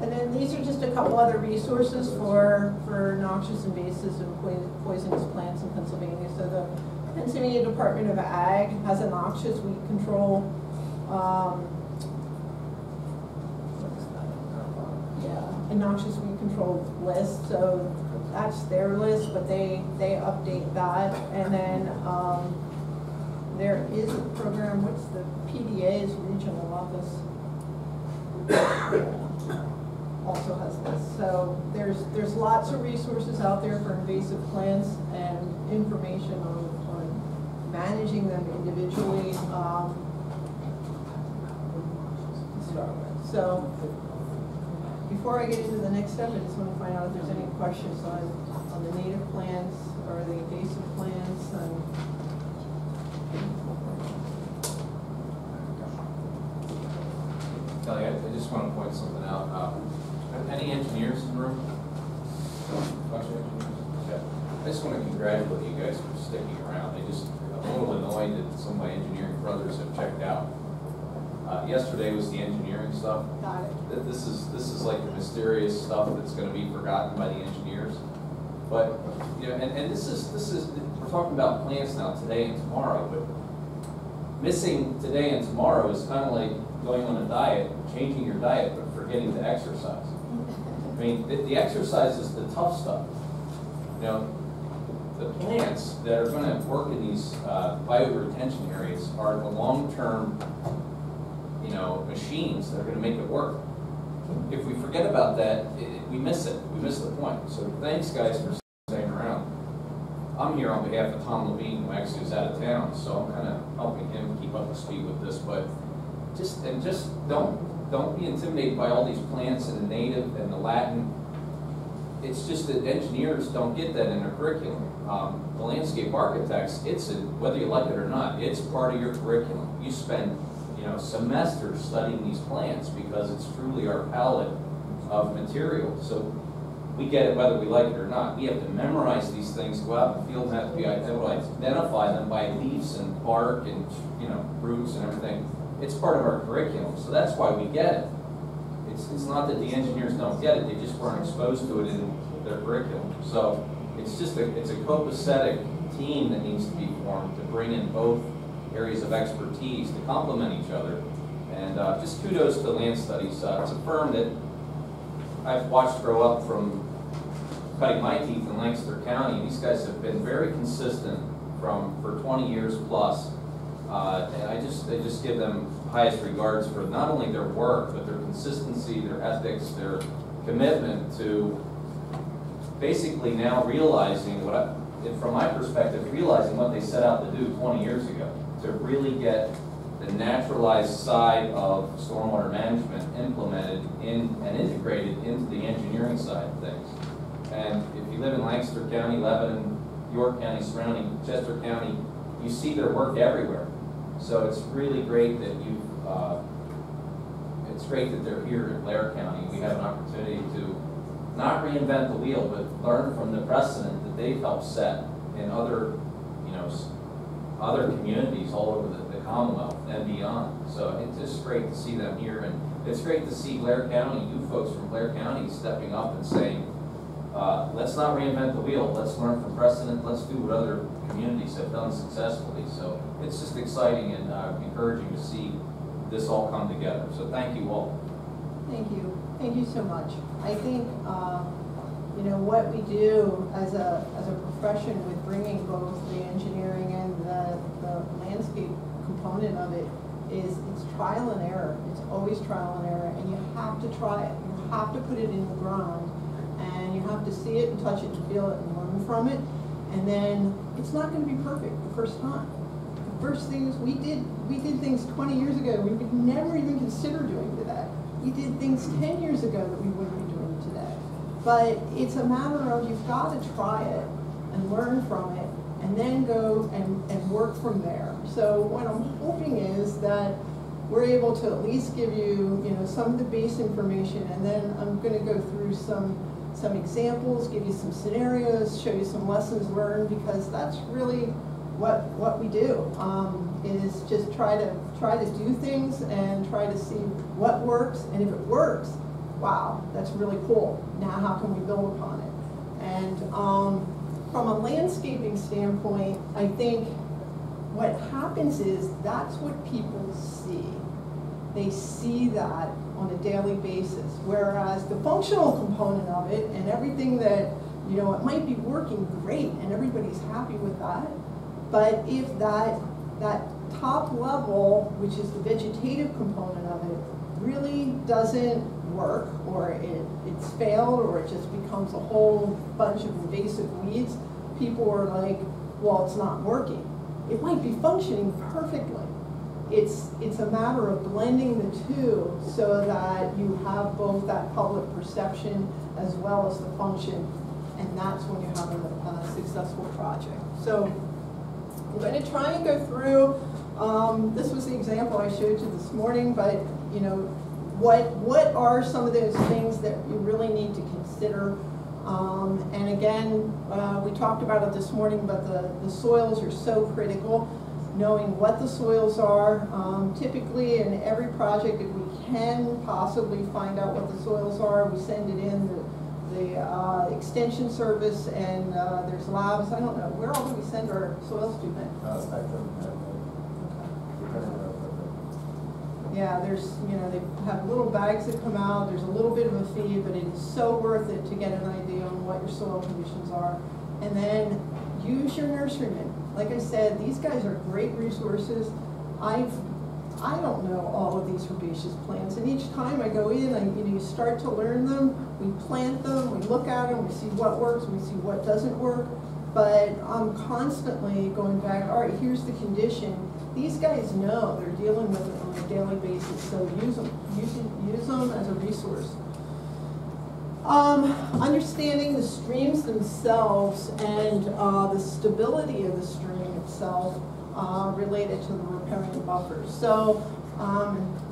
And then these are just a couple other resources for noxious invasives and poisonous plants in Pennsylvania. So the Pennsylvania Department of Ag has a noxious weed control. noxious weed control list, so that's their list, but they update that. And then, there is a program, what's the PDA's regional office? Also has this. So there's lots of resources out there for invasive plants and information on managing them individually. So before I get into the next step, I just want to find out if there's any questions on the native plants or the invasive plants. Kelly, I just want to point something out. Any engineers in the room? Okay. I just want to congratulate you guys for sticking around. I'm a little annoyed that some of my engineering brothers have checked out. Yesterday was the engineering stuff. Got it. This is like the mysterious stuff that's going to be forgotten by the engineers. But you know, and this is we're talking about plants now, today and tomorrow. But missing today and tomorrow is kind of like going on a diet, changing your diet, but forgetting to exercise. I mean, the exercise is the tough stuff. You know, the plants that are going to work in these bioretention areas are the long-term, you know, machines that are going to make it work. If we forget about that, we miss it. We miss the point. So thanks, guys, for staying around. I'm here on behalf of Tom Levine, who actually is out of town, so I'm kind of helping him keep up to speed with this. But just don't be intimidated by all these plants and the native and the Latin. It's just that engineers don't get that in their curriculum. The landscape architects, whether you like it or not, it's part of your curriculum. You spend, you know, semesters studying these plants because it's truly our palette of material. So we get it whether we like it or not. We have to memorize these things, go out in the field and have to be able to identify them by leaves and bark and, you know, roots and everything. It's part of our curriculum, so that's why we get it. It's not that the engineers don't get it, they just weren't exposed to it in their curriculum. So it's a copacetic team that needs to be formed to bring in both areas of expertise to complement each other. And just kudos to LandStudies. It's a firm that I've watched grow up from cutting my teeth in Lancaster County. These guys have been very consistent for 20 years plus. And I just give them highest regards for not only their work, but their consistency, their ethics, their commitment to basically now realizing from my perspective, realizing what they set out to do 20 years ago, to really get the naturalized side of stormwater management implemented and integrated into the engineering side of things. And if you live in Lancaster County, Lebanon, York County, surrounding Chester County, you see their work everywhere. So it's really great that it's great that they're here in Blair County. We have an opportunity to not reinvent the wheel, but learn from the precedent that they've helped set in other, you know, other communities all over the Commonwealth and beyond. So it's just great to see them here, and it's great to see Blair County, you folks from Blair County, stepping up and saying, let's not reinvent the wheel, let's learn from precedent, let's do what other communities have done successfully. So it's just exciting and encouraging to see this all come together. So thank you all. Thank you. Thank you so much. I think, you know, what we do as a profession with bringing both the engineering and the landscape component of it is it's trial and error. It's always trial and error, and you have to try it. You have to put it in the ground, and you have to see it and touch it and feel it and learn from it. And then it's not going to be perfect the first time. The first things we did things 20 years ago we would never even consider doing today. We did things 10 years ago that we wouldn't be doing today. But it's a matter of you've got to try it and learn from it, and then go and work from there. So what I'm hoping is that we're able to at least give you, you know, some of the base information, and then I'm going to go through some examples, give you some scenarios, show you some lessons learned, because that's really what we do, is just try to do things and try to see what works, and if it works, wow, that's really cool. Now how can we build upon it? And from a landscaping standpoint, I think what happens is that's what people see. They see that on a daily basis. Whereas the functional component of it and everything that, you know, it might be working great and everybody's happy with that, but if that top level, which is the vegetative component of it, really doesn't work, or it's failed, or it just becomes a whole bunch of invasive weeds, people are like, well, it's not working. It might be functioning perfectly. It's a matter of blending the two so that you have both that public perception as well as the function, and that's when you have a successful project. So I'm going to try and go through, this was the example I showed you this morning, but you know, what are some of those things that you really need to consider? And again, we talked about it this morning, but the soils are so critical. Knowing what the soils are, typically in every project, if we can possibly find out what the soils are, we send it in. The extension service, and there's labs. I don't know, where all do we send our soils to then? Yeah, there's, you know, they have little bags that come out. There's a little bit of a fee, but it is so worth it to get an idea on what your soil conditions are. And then use your nurserymen. Like I said, these guys are great resources. I don't know all of these herbaceous plants, and each time I go in, you start to learn them. We plant them, we look at them, we see what works, we see what doesn't work. But I'm constantly going back. All right, here's the condition. These guys know they're dealing with it on a daily basis, so use them. Use them as a resource. Understanding the streams themselves and the stability of the stream itself related to the riparian buffers. So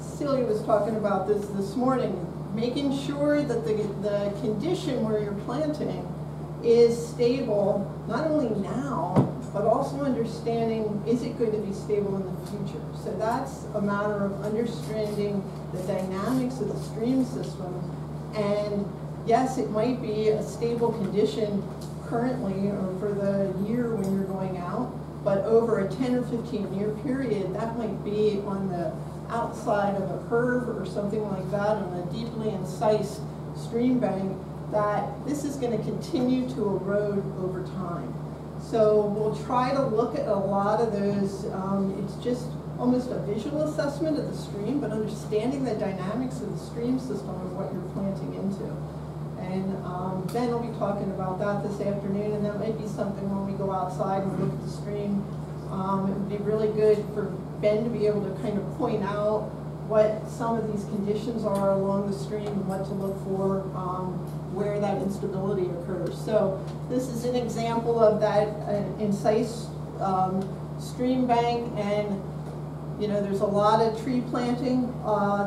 Celia was talking about this morning, making sure that the condition where you're planting is stable, not only now, but also understanding, is it going to be stable in the future? So that's a matter of understanding the dynamics of the stream system. And yes, it might be a stable condition currently or for the year when you're going out, but over a 10 or 15 year period, that might be on the outside of a curve or something like that on a deeply incised stream bank, that this is going to continue to erode over time. So we'll try to look at a lot of those. It's just almost a visual assessment of the stream, but understanding the dynamics of the stream system and what you're planting into. And Ben will be talking about that this afternoon, and that might be something when we go outside and look at the stream. It would be really good for Ben to be able to kind of point out what some of these conditions are along the stream and what to look for where that instability occurs. So this is an example of that incised stream bank, and you know, there's a lot of tree planting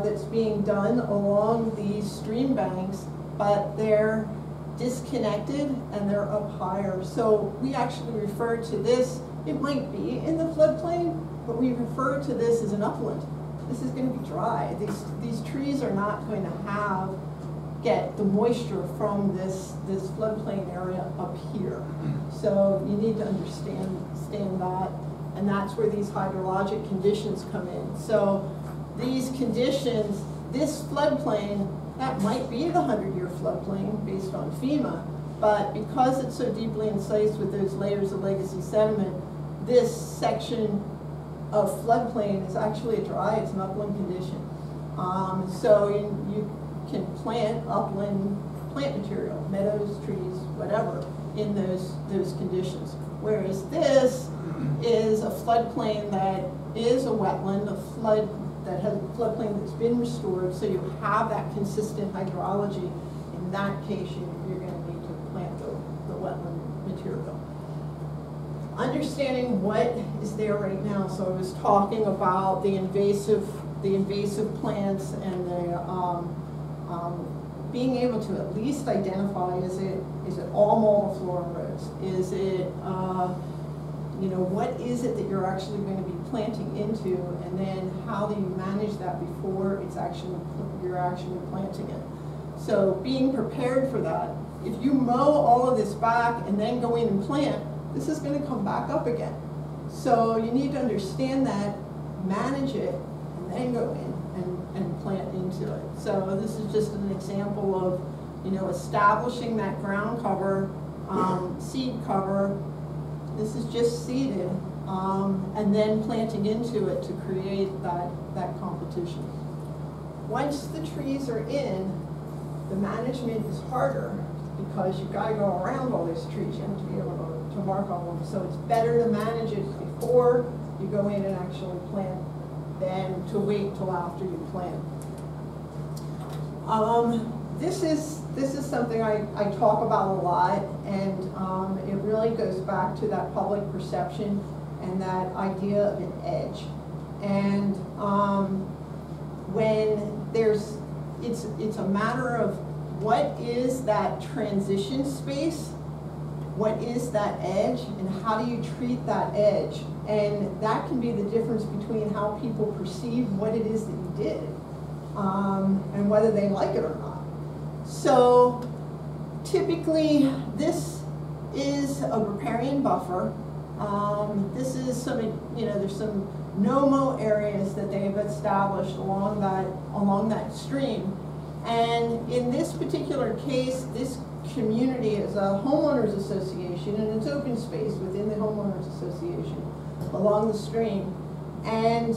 that's being done along these stream banks, but they're disconnected and they're up higher. So we actually refer to this, it might be in the floodplain, but we refer to this as an upland. This is going to be dry. These trees are not going to get the moisture from this floodplain area up here. So you need to understand that, and that's where these hydrologic conditions come in. So these conditions, this floodplain, that might be the 100-year floodplain based on FEMA, but because it's so deeply incised with those layers of legacy sediment, this section of floodplain is actually dry, it's an upland condition. So you can plant upland plant material, meadows, trees, whatever, in those conditions. Whereas this is a floodplain that is a wetland, a flood that has a floodplain that's been restored, so you have that consistent hydrology. In that case, you're going to need to plant the wetland material. Understanding what is there right now. So I was talking about the invasive plants and the being able to at least identify, is it all multiflora rows? Is it you know, what is it that you're actually going to be planting into, and then how do you manage that before you're actually planting it? So being prepared for that. If you mow all of this back and then go in and plant, this is going to come back up again. So you need to understand that, manage it, and then go in and plant into it. So this is just an example of, you know, establishing that ground cover, seed cover. This is just seeded, and then planting into it to create that competition. Once the trees are in, the management is harder because you've got to go around all those trees. You have to be able to mark all of them. So it's better to manage it before you go in and actually plant than to wait till after you plant. This is something I talk about a lot, and it really goes back to that public perception and that idea of an edge. And when it's a matter of what is that transition space, what is that edge, and how do you treat that edge? And that can be the difference between how people perceive what it is that you did, and whether they like it or not. So typically this is a riparian buffer. This is some, you know, there's some no-mow areas that they've established along that stream. And in this particular case, this community is a homeowners association, and it's open space within the homeowners association along the stream. And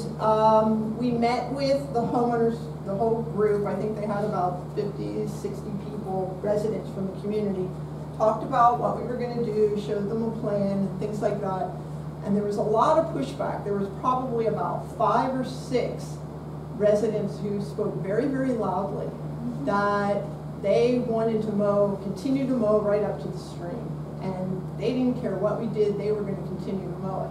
we met with the homeowners, the whole group. I think they had about 50, 60 people, residents from the community, talked about what we were going to do, showed them a plan, things like that. And there was a lot of pushback. There was probably about 5 or 6 residents who spoke very, very loudly that they wanted to mow, continue to mow right up to the stream. And they didn't care what we did, they were going to continue to mow it.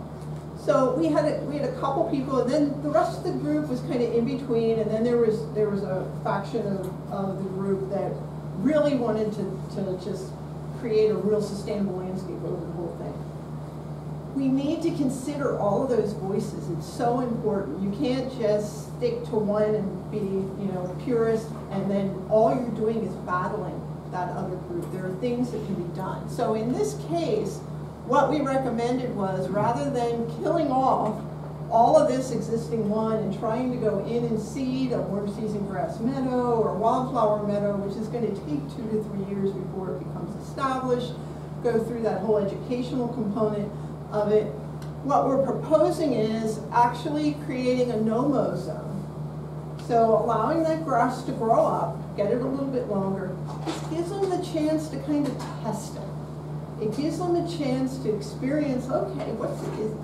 So we had a couple people, and then the rest of the group was kind of in between, and then there was a faction of the group that really wanted to just create a real sustainable landscape over the whole thing. We need to consider all of those voices. It's so important. You can't just stick to one and be, you know, purist, and then all you're doing is battling that other group. There are things that can be done. So in this case, what we recommended was, rather than killing off all of this existing one and trying to go in and seed a warm season grass meadow or wildflower meadow, which is going to take 2 to 3 years before it becomes established, go through that whole educational component of it, what we're proposing is actually creating a no-mow zone. So allowing that grass to grow up, get it a little bit longer, just gives them the chance to kind of test it. It gives them a chance to experience, okay,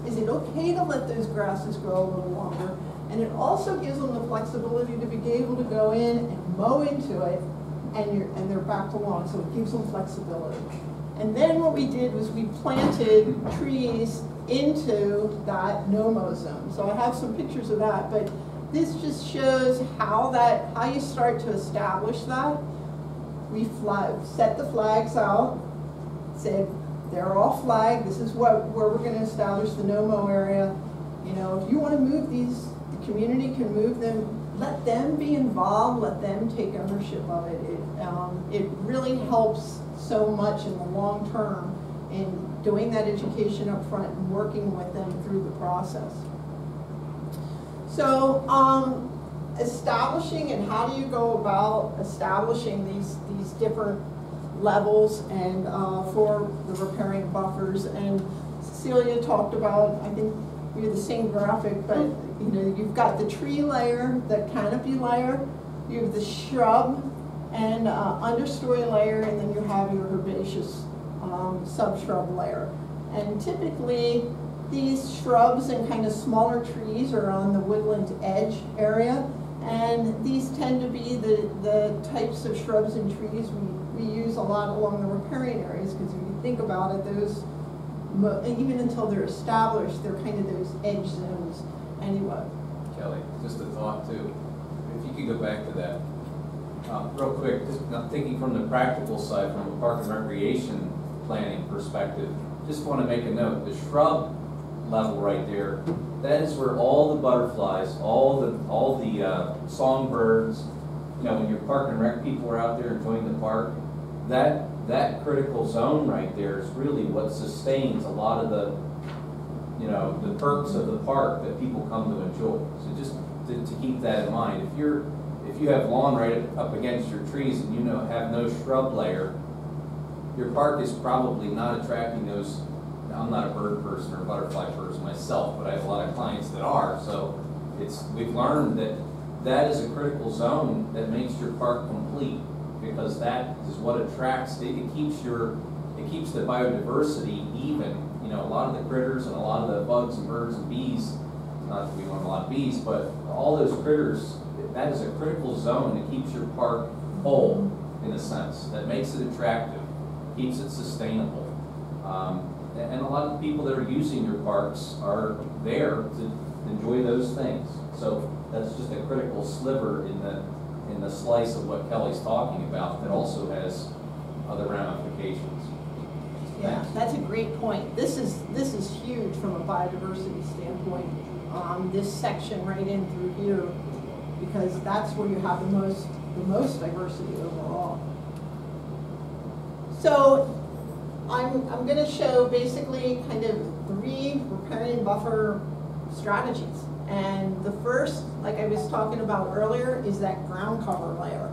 is it okay to let those grasses grow a little longer? And it also gives them the flexibility to be able to go in and mow into it, and they're back to lawn, so it gives them flexibility. And then what we did was we planted trees into that no-mow zone. So I have some pictures of that, but this just shows how you start to establish that. We set the flags out, said they're all flagged. This is where we're going to establish the no-mow area. You know, if you want to move these, the community can move them. Let them be involved. Let them take ownership of it. It really helps so much in the long term in doing that education up front and working with them through the process. So establishing, and how do you go about establishing these different levels and for the riparian buffers? And Cecilia talked about, I think we have the same graphic, but you know, you've got the tree layer, the canopy layer, you have the shrub and understory layer, and then you have your herbaceous subshrub layer. And typically these shrubs and kind of smaller trees are on the woodland edge area, and these tend to be the types of shrubs and trees we use a lot along the riparian areas, because if you think about it, those, even until they're established, they're kind of those edge zones anyway. Kelly, just a thought too. If you could go back to that real quick, just thinking from the practical side, from a park and recreation planning perspective, just want to make a note. The shrub level right there, that is where all the butterflies, all the songbirds, you know, when your park and rec people are out there enjoying the park, that critical zone right there is really what sustains a lot of the, you know, the perks of the park that people come to enjoy. So just to keep that in mind. If you have lawn right up against your trees and you have no shrub layer, your park is probably not attracting those. I'm not a bird person or a butterfly person myself, but I have a lot of clients that are. So we've learned that is a critical zone that makes your park complete, because that is what attracts. It keeps the biodiversity even. A lot of the critters and a lot of the bugs and birds and bees. Not that we want a lot of bees, but all those critters. That is a critical zone that keeps your park whole, in a sense. That makes it attractive, keeps it sustainable. And a lot of the people that are using your parks are there to enjoy those things. So that's just a critical sliver in the slice of what Kelly's talking about that also has other ramifications. Yeah, that's a great point. This is huge from a biodiversity standpoint. This section right in through here, because that's where you have the most diversity overall. So I'm going to show basically kind of 3 riparian buffer strategies. And the first, like I was talking about earlier, is that ground cover layer.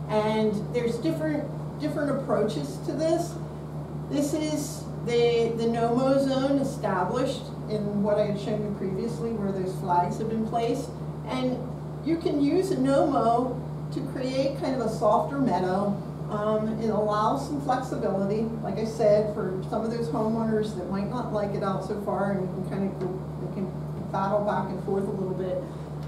And there's different approaches to this. This is the no-mow zone established in what I had shown you previously, where those flags have been placed. And you can use a no-mow to create kind of a softer meadow. It allows some flexibility, like I said, for some of those homeowners that might not like it out so far, and you can kind of they can battle back and forth a little bit.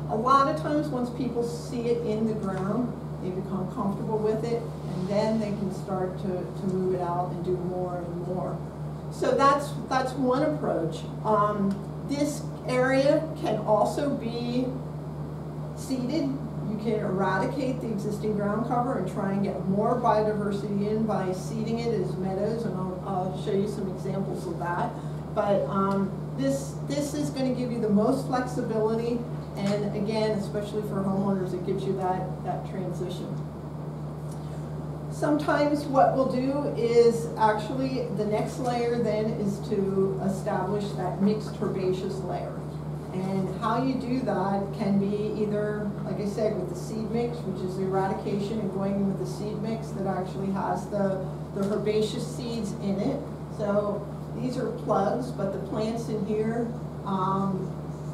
A lot of times, once people see it in the ground, they become comfortable with it, and then they can start to move it out and do more and more. So that's one approach. This area can also be seeded. You can eradicate the existing ground cover and try and get more biodiversity in by seeding it as meadows, and I'll show you some examples of that. But this is going to give you the most flexibility, and again, especially for homeowners, it gives you that transition. Sometimes what we'll do is actually the next layer then is to establish that mixed herbaceous layer. And how you do that can be either, like I said, with the seed mix, which is the eradication, and going in with the seed mix that actually has the herbaceous seeds in it. So these are plugs, but the plants in here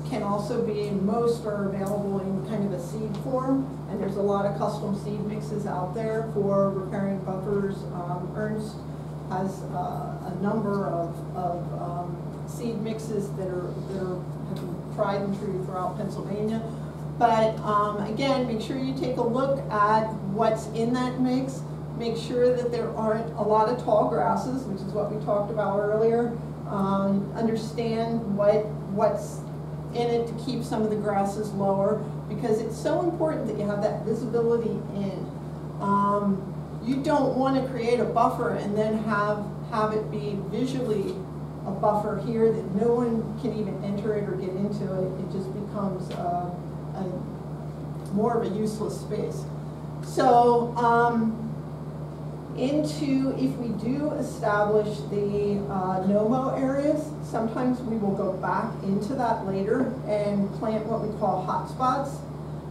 can also be, most are available in kind of a seed form, and there's a lot of custom seed mixes out there for riparian buffers. Ernst has a number of seed mixes that have been tried and true throughout Pennsylvania. But again, make sure you take a look at what's in that mix. Make sure that there aren't a lot of tall grasses, which is what we talked about earlier. Understand what's in it to keep some of the grasses lower, because it's so important that you have that visibility in. You don't want to create a buffer and then have it be visually a buffer here that no one can even enter it or get into it. It just becomes more of a useless space. So if we do establish the no-mow areas, sometimes we will go back into that later and plant what we call hotspots.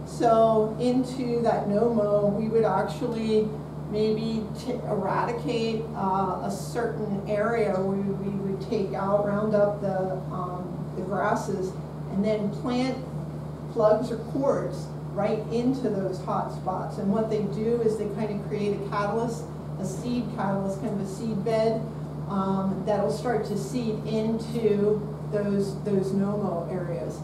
So into that no-mow, we would actually maybe eradicate a certain area where we would take out, round up the grasses, and then plant plugs or cords right into those hot spots. And what they do is they kind of create a catalyst, a seed catalyst, kind of a seed bed that'll start to seed into those no-mow areas.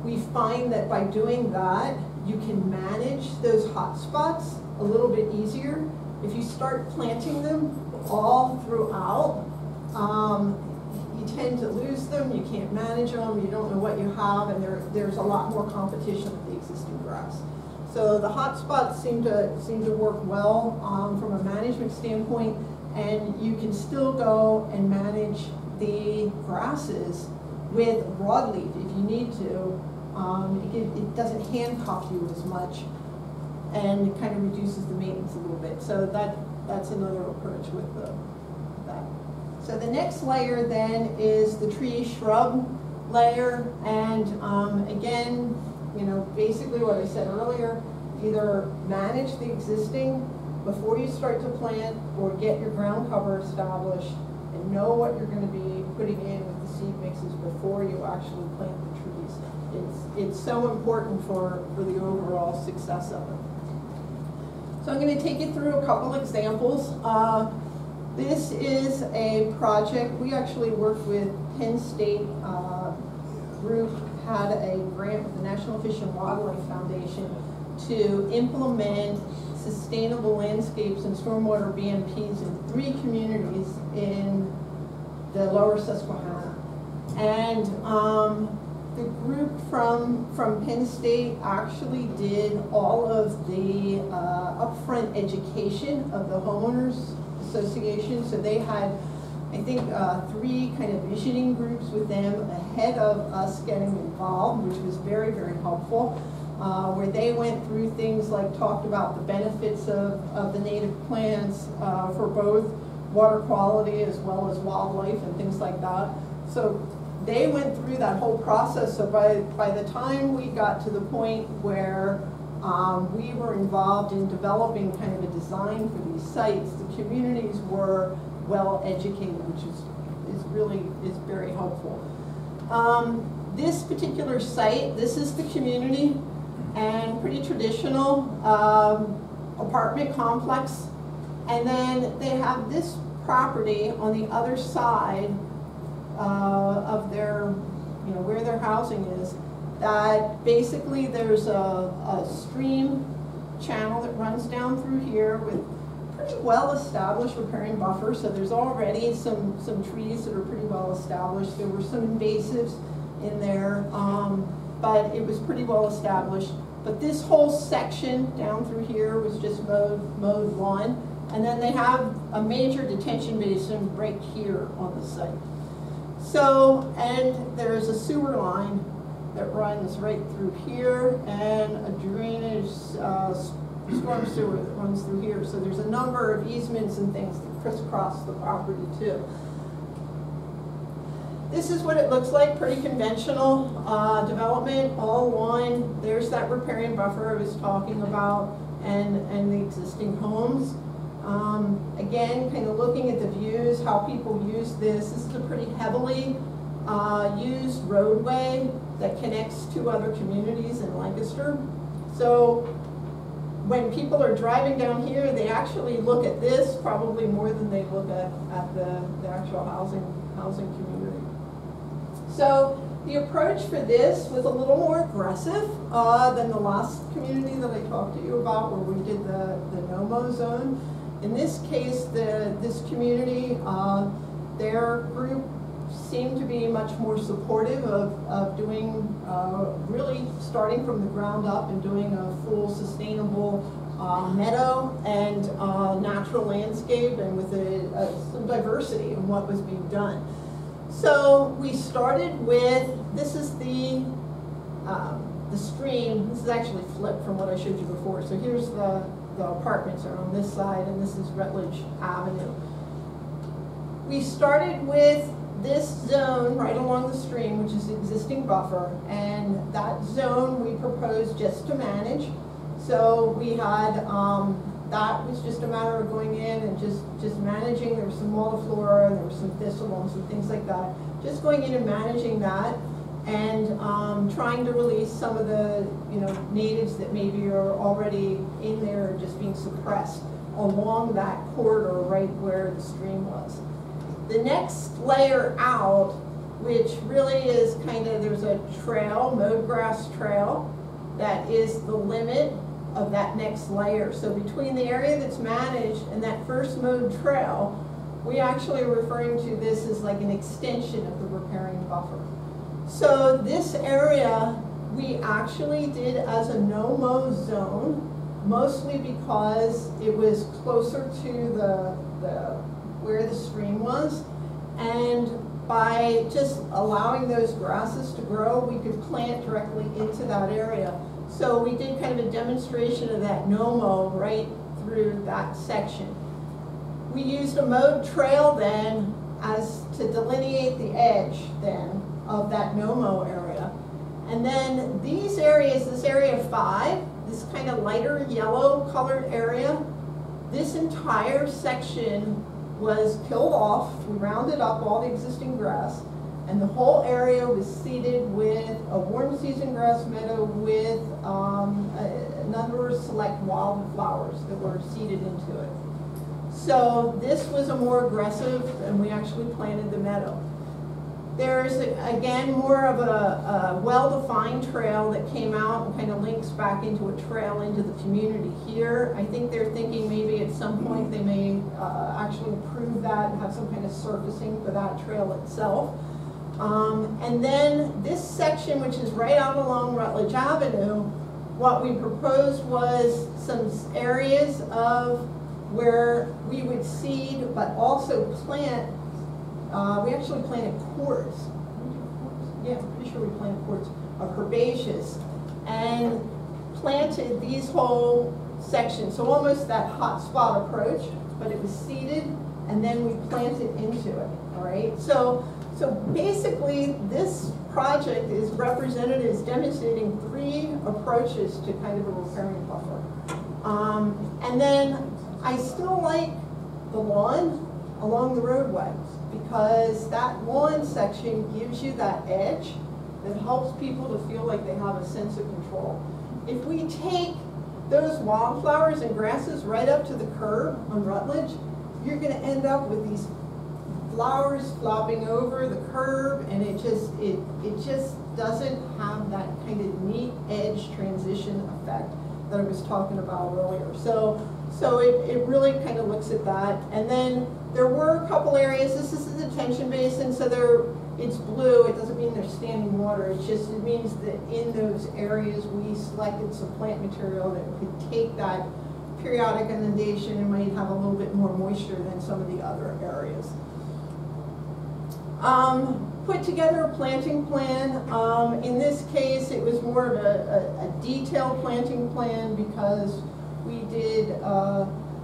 We find that by doing that, you can manage those hot spots a little bit easier. If you start planting them all throughout, you tend to lose them, you can't manage them, you don't know what you have, and there's a lot more competition with the existing grass. So the hot spots seem to work well from a management standpoint, and you can still go and manage the grasses with broadleaf if you need to. It doesn't handcuff you as much, and it kind of reduces the maintenance a little bit. So that's another approach with that. So the next layer then is the tree shrub layer, and again, you know, basically what I said earlier, either manage the existing before you start to plant, or get your ground cover established and know what you're going to be putting in with the seed mixes before you actually plant the trees. It's so important for the overall success of it. So I'm going to take you through a couple examples. This is a project, we actually worked with Penn State group, had a grant with the National Fish and Wildlife Foundation to implement sustainable landscapes and stormwater BMPs in 3 communities in the lower Susquehanna. And the group from Penn State actually did all of the upfront education of the homeowners association. So they had, I think, 3 kind of visioning groups with them ahead of us getting involved, which was very, very helpful, where they went through things like talked about the benefits of the native plants for both water quality as well as wildlife and things like that. So they went through that whole process. So by the time we got to the point where we were involved in developing kind of a design for these sites, the communities were well educated, which is really very helpful. This particular site, this is the community, and pretty traditional apartment complex. And then they have this property on the other side of their, you know, where their housing is, that basically there's a stream channel that runs down through here with pretty well established riparian buffer. So there's already some trees that are pretty well established. There were some invasives in there, but it was pretty well established. But this whole section down through here was just mowed lawn. And then they have a major detention basin right here on the site. So, and there's a sewer line that runs right through here, and a drainage storm sewer that runs through here. So there's a number of easements and things that crisscross the property too. This is what it looks like, pretty conventional development, all lawn. There's that riparian buffer I was talking about, and the existing homes. Again, kind of looking at the views, how people use this. This is a pretty heavily used roadway that connects 2 other communities in Lancaster. So when people are driving down here, they actually look at this probably more than they look at the actual housing community. So the approach for this was a little more aggressive than the last community that I talked to you about, where we did the no-mow zone. In this case, this community, their group seemed to be much more supportive of doing, really starting from the ground up and doing a full sustainable meadow and natural landscape, and with some diversity in what was being done. So we started with, this is the stream. This is actually flipped from what I showed you before. So here's the apartments are on this side, and this is Rutledge Avenue. We started with this zone right along the stream, which is the existing buffer, and that zone we proposed just to manage. So we had, that was just a matter of going in and just managing. There was some multiflora, there was some thistles and things like that. Just going in and managing that, and trying to release some of the, you know, natives that maybe are already in there just being suppressed along that corridor right where the stream was. The next layer out, which really is kind of, there's a trail, mowed grass trail, that is the limit of that next layer. So between the area that's managed and that first mowed trail, we actually are referring to this as like an extension of the riparian buffer. So this area we actually did as a no-mow zone, mostly because it was closer to where the stream was, and by just allowing those grasses to grow, we could plant directly into that area. So we did kind of a demonstration of that no-mow right through that section. We used a mowed trail then as to delineate the edge then of that no-mow area. And then these areas, this area 5, this kind of lighter yellow colored area, this entire section was killed off. We rounded up all the existing grass, and the whole area was seeded with a warm season grass meadow with a number of select wildflowers that were seeded into it. So this was a more aggressive, and we actually planted the meadow. There's, again, more of a well-defined trail that came out and kind of links back into a trail into the community here. I think they're thinking maybe at some point they may actually improve that and have some kind of surfacing for that trail itself. And then this section, which is right out along Rutledge Avenue, what we proposed was some areas of where we would seed but also plant. We actually planted quartz. Yeah, I'm pretty sure we planted quartz of herbaceous and planted these whole sections. So almost that hot spot approach, but it was seeded and then we planted into it. All right. So basically, this project is represented as demonstrating 3 approaches to kind of a riparian buffer. And then I still like the lawn along the roadway, because that lawn section gives you that edge that helps people to feel like they have a sense of control. If we take those wildflowers and grasses right up to the curb on Rutledge, you're going to end up with these flowers flopping over the curb, and it just doesn't have that kind of neat edge transition effect that I was talking about earlier. So it really kind of looks at that. And then there were a couple areas. This is the detention basin, so it's blue. It doesn't mean there's standing water. It means that in those areas we selected some plant material that could take that periodic inundation and might have a little bit more moisture than some of the other areas. Put together a planting plan. In this case, it was more of a detailed planting plan because we did,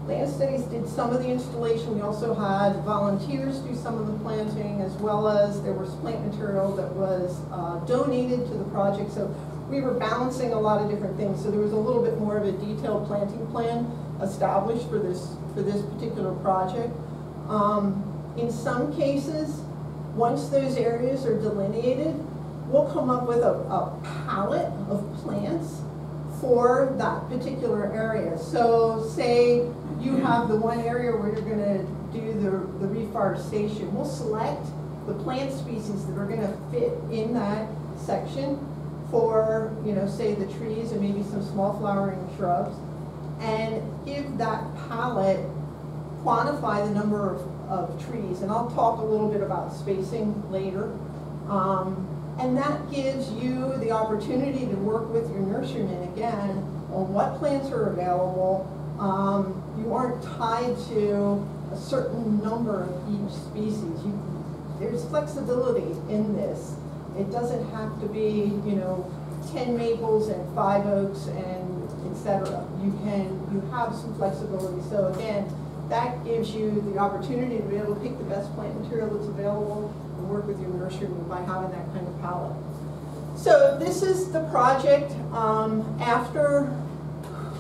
LandStudies did some of the installation. We also had volunteers do some of the planting, as well as there was plant material that was donated to the project. So we were balancing a lot of different things. So there was a little bit more of a detailed planting plan established for this particular project. In some cases, once those areas are delineated, we'll come up with a palette of plants for that particular area. So say you have the one area where you're going to do the reforestation. We'll select the plant species that are going to fit in that section for, say the trees and maybe some small flowering shrubs, and give that palette, quantify the number of trees, and I'll talk a little bit about spacing later. And that gives you the opportunity to work with your nurseryman again on what plants are available. You aren't tied to a certain number of each species. There's flexibility in this. It doesn't have to be, 10 maples and 5 oaks and etc. You have some flexibility. So again, that gives you the opportunity to be able to pick the best plant material that's available and work with your nurseryman by having that kind of palette. So this is the project after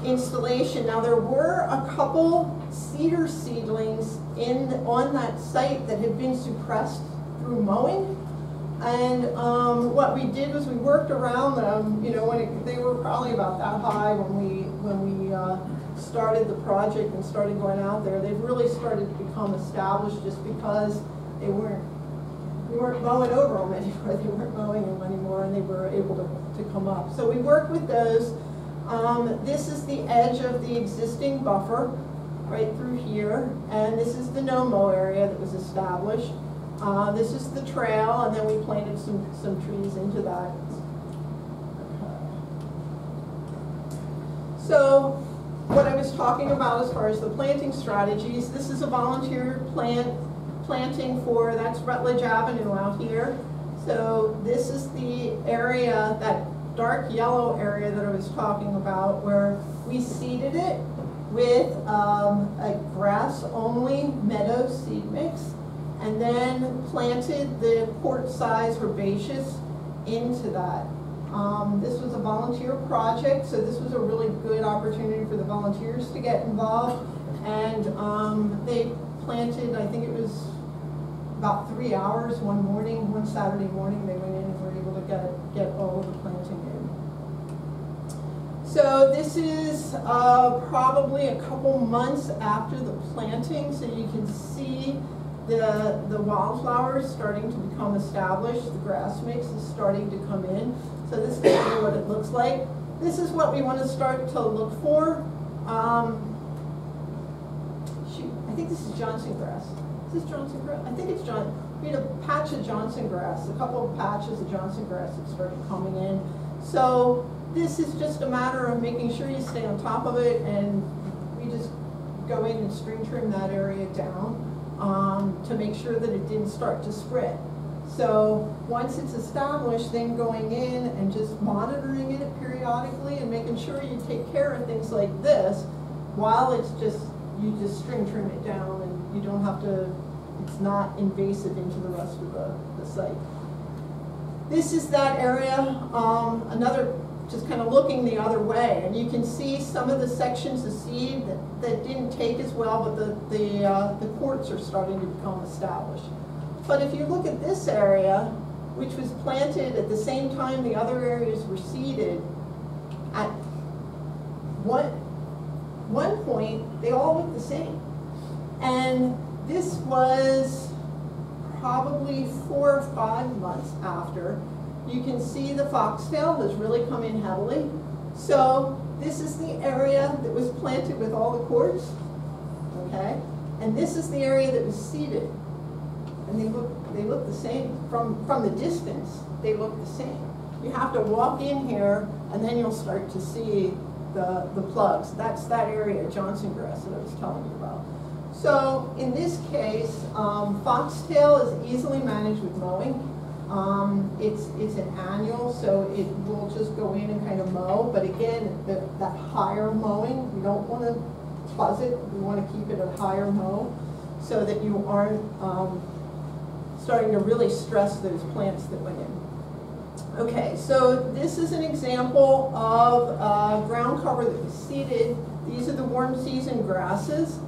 installation. Now there were a couple cedar seedlings on that site that had been suppressed through mowing. And what we did was we worked around them, when they were probably about that high when we started the project and started going out there. They've really started to become established just because we weren't mowing over them anymore. They weren't mowing them anymore, and they were able to come up. So we worked with those. This is the edge of the existing buffer right through here, and this is the no-mow area that was established. This is the trail, and then we planted some trees into that. So what I was talking about as far as the planting strategies, this is a volunteer planting for, that's Rutledge Avenue out here. So this is the area, that dark yellow area that I was talking about, where we seeded it with a grass-only meadow seed mix, and then planted the quart-size herbaceous into that. This was a volunteer project, so this was a really good opportunity for the volunteers to get involved. And they planted, I think it was about 3 hours one morning, one Saturday morning. They went in and were able to get all of the planting in. So this is probably a couple months after the planting, so you can see the wildflowers starting to become established. The grass mix is starting to come in. So this is what it looks like. This is what we want to start to look for. Shoot, I think this is Johnson grass. Is this Johnson grass? I think it's Johnson. We had a patch of Johnson grass, a couple of patches of Johnson grass that started coming in. So this is just a matter of making sure you stay on top of it, and we just go in and string trim that area down to make sure that it didn't start to spread. So once it's established, then going in and just monitoring it periodically and making sure you take care of things like this while it's just, you just string trim it down and you don't have to, it's not invasive into the rest of the site. This is that area, another, just kind of looking the other way, and you can see some of the sections of seed that didn't take as well, but the courts are starting to become established. But if you look at this area, which was planted at the same time the other areas were seeded, at one point, they all look the same. And this was probably 4 or 5 months after. You can see the foxtail has really come in heavily. So this is the area that was planted with all the cords, okay? And this is the area that was seeded. And they look the same. From the distance, they look the same. You have to walk in here, and then you'll start to see the plugs. That's that area, Johnson grass, that I was telling you about. So in this case, foxtail is easily managed with mowing. It's an annual, so it will just go in and kind of mow. But again, that higher mowing, we don't want to fuzz it. We want to keep it a higher mow so that you aren't starting to really stress those plants that went in. Okay, so this is an example of ground cover that was seeded. These are the warm season grasses.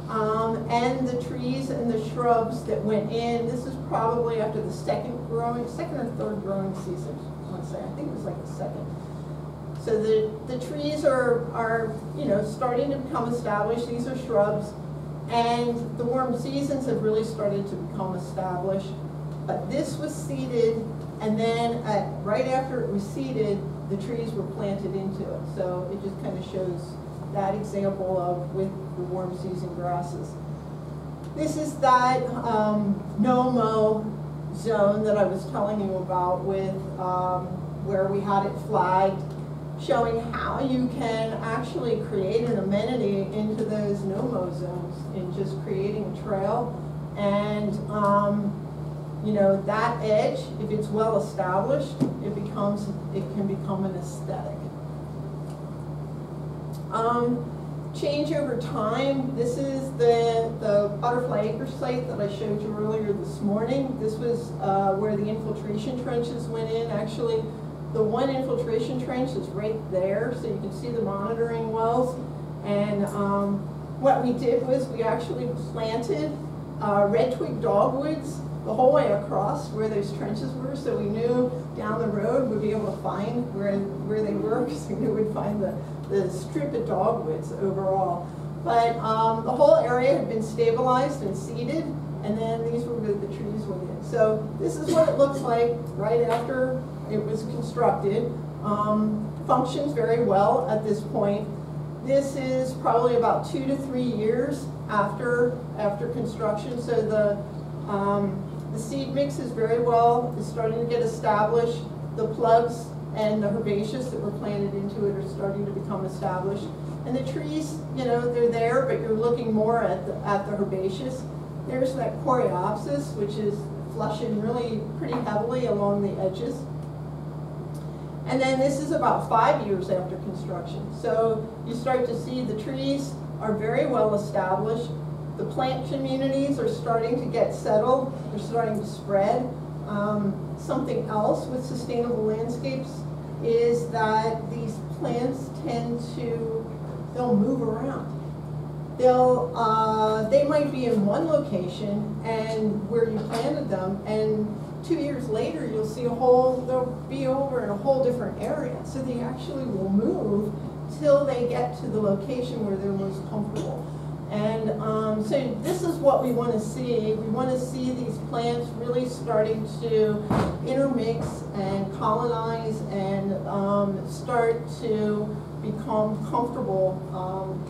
And the trees and the shrubs that went in. This is probably after the second or third growing season, I want to say. I think it was like the second. So the trees are starting to become established. These are shrubs. And the warm seasons have really started to become established. But this was seeded, and then right after it was seeded, the trees were planted into it. So it just kind of shows that example of with the warm season grasses. This is that no-mow zone that I was telling you about with where we had it flagged, showing how you can actually create an amenity into those no-mow zones in just creating a trail. And that edge, if it's well established, it can become an aesthetic. Change over time. This is the Butterfly Acre site that I showed you earlier this morning. This was where the infiltration trenches went in. Actually, the one infiltration trench is right there, so you can see the monitoring wells. And what we did was we actually planted red twig dogwoods the whole way across where those trenches were, so we knew down the road we'd be able to find where they were, because we knew we'd find the strip of dogwoods overall. But the whole area had been stabilized and seeded, and then these were where the trees went in. So this is what it looks like right after it was constructed. Functions very well at this point. This is probably about 2 to 3 years after construction. So the seed mix is very well, it's starting to get established. The plugs and the herbaceous that were planted into it are starting to become established. And the trees, they're there, but you're looking more at the herbaceous. There's that coreopsis, which is flushing really pretty heavily along the edges. And then this is about 5 years after construction. So you start to see the trees are very well established. The plant communities are starting to get settled. They're starting to spread. Something else with sustainable landscapes is that these plants they'll move around. They might be in one location and where you planted them, and 2 years later you'll see they'll be over in a whole different area. So they actually will move till they get to the location where they're most comfortable. And so this is what we want to see. We want to see these plants really starting to intermix and colonize and start to become comfortable.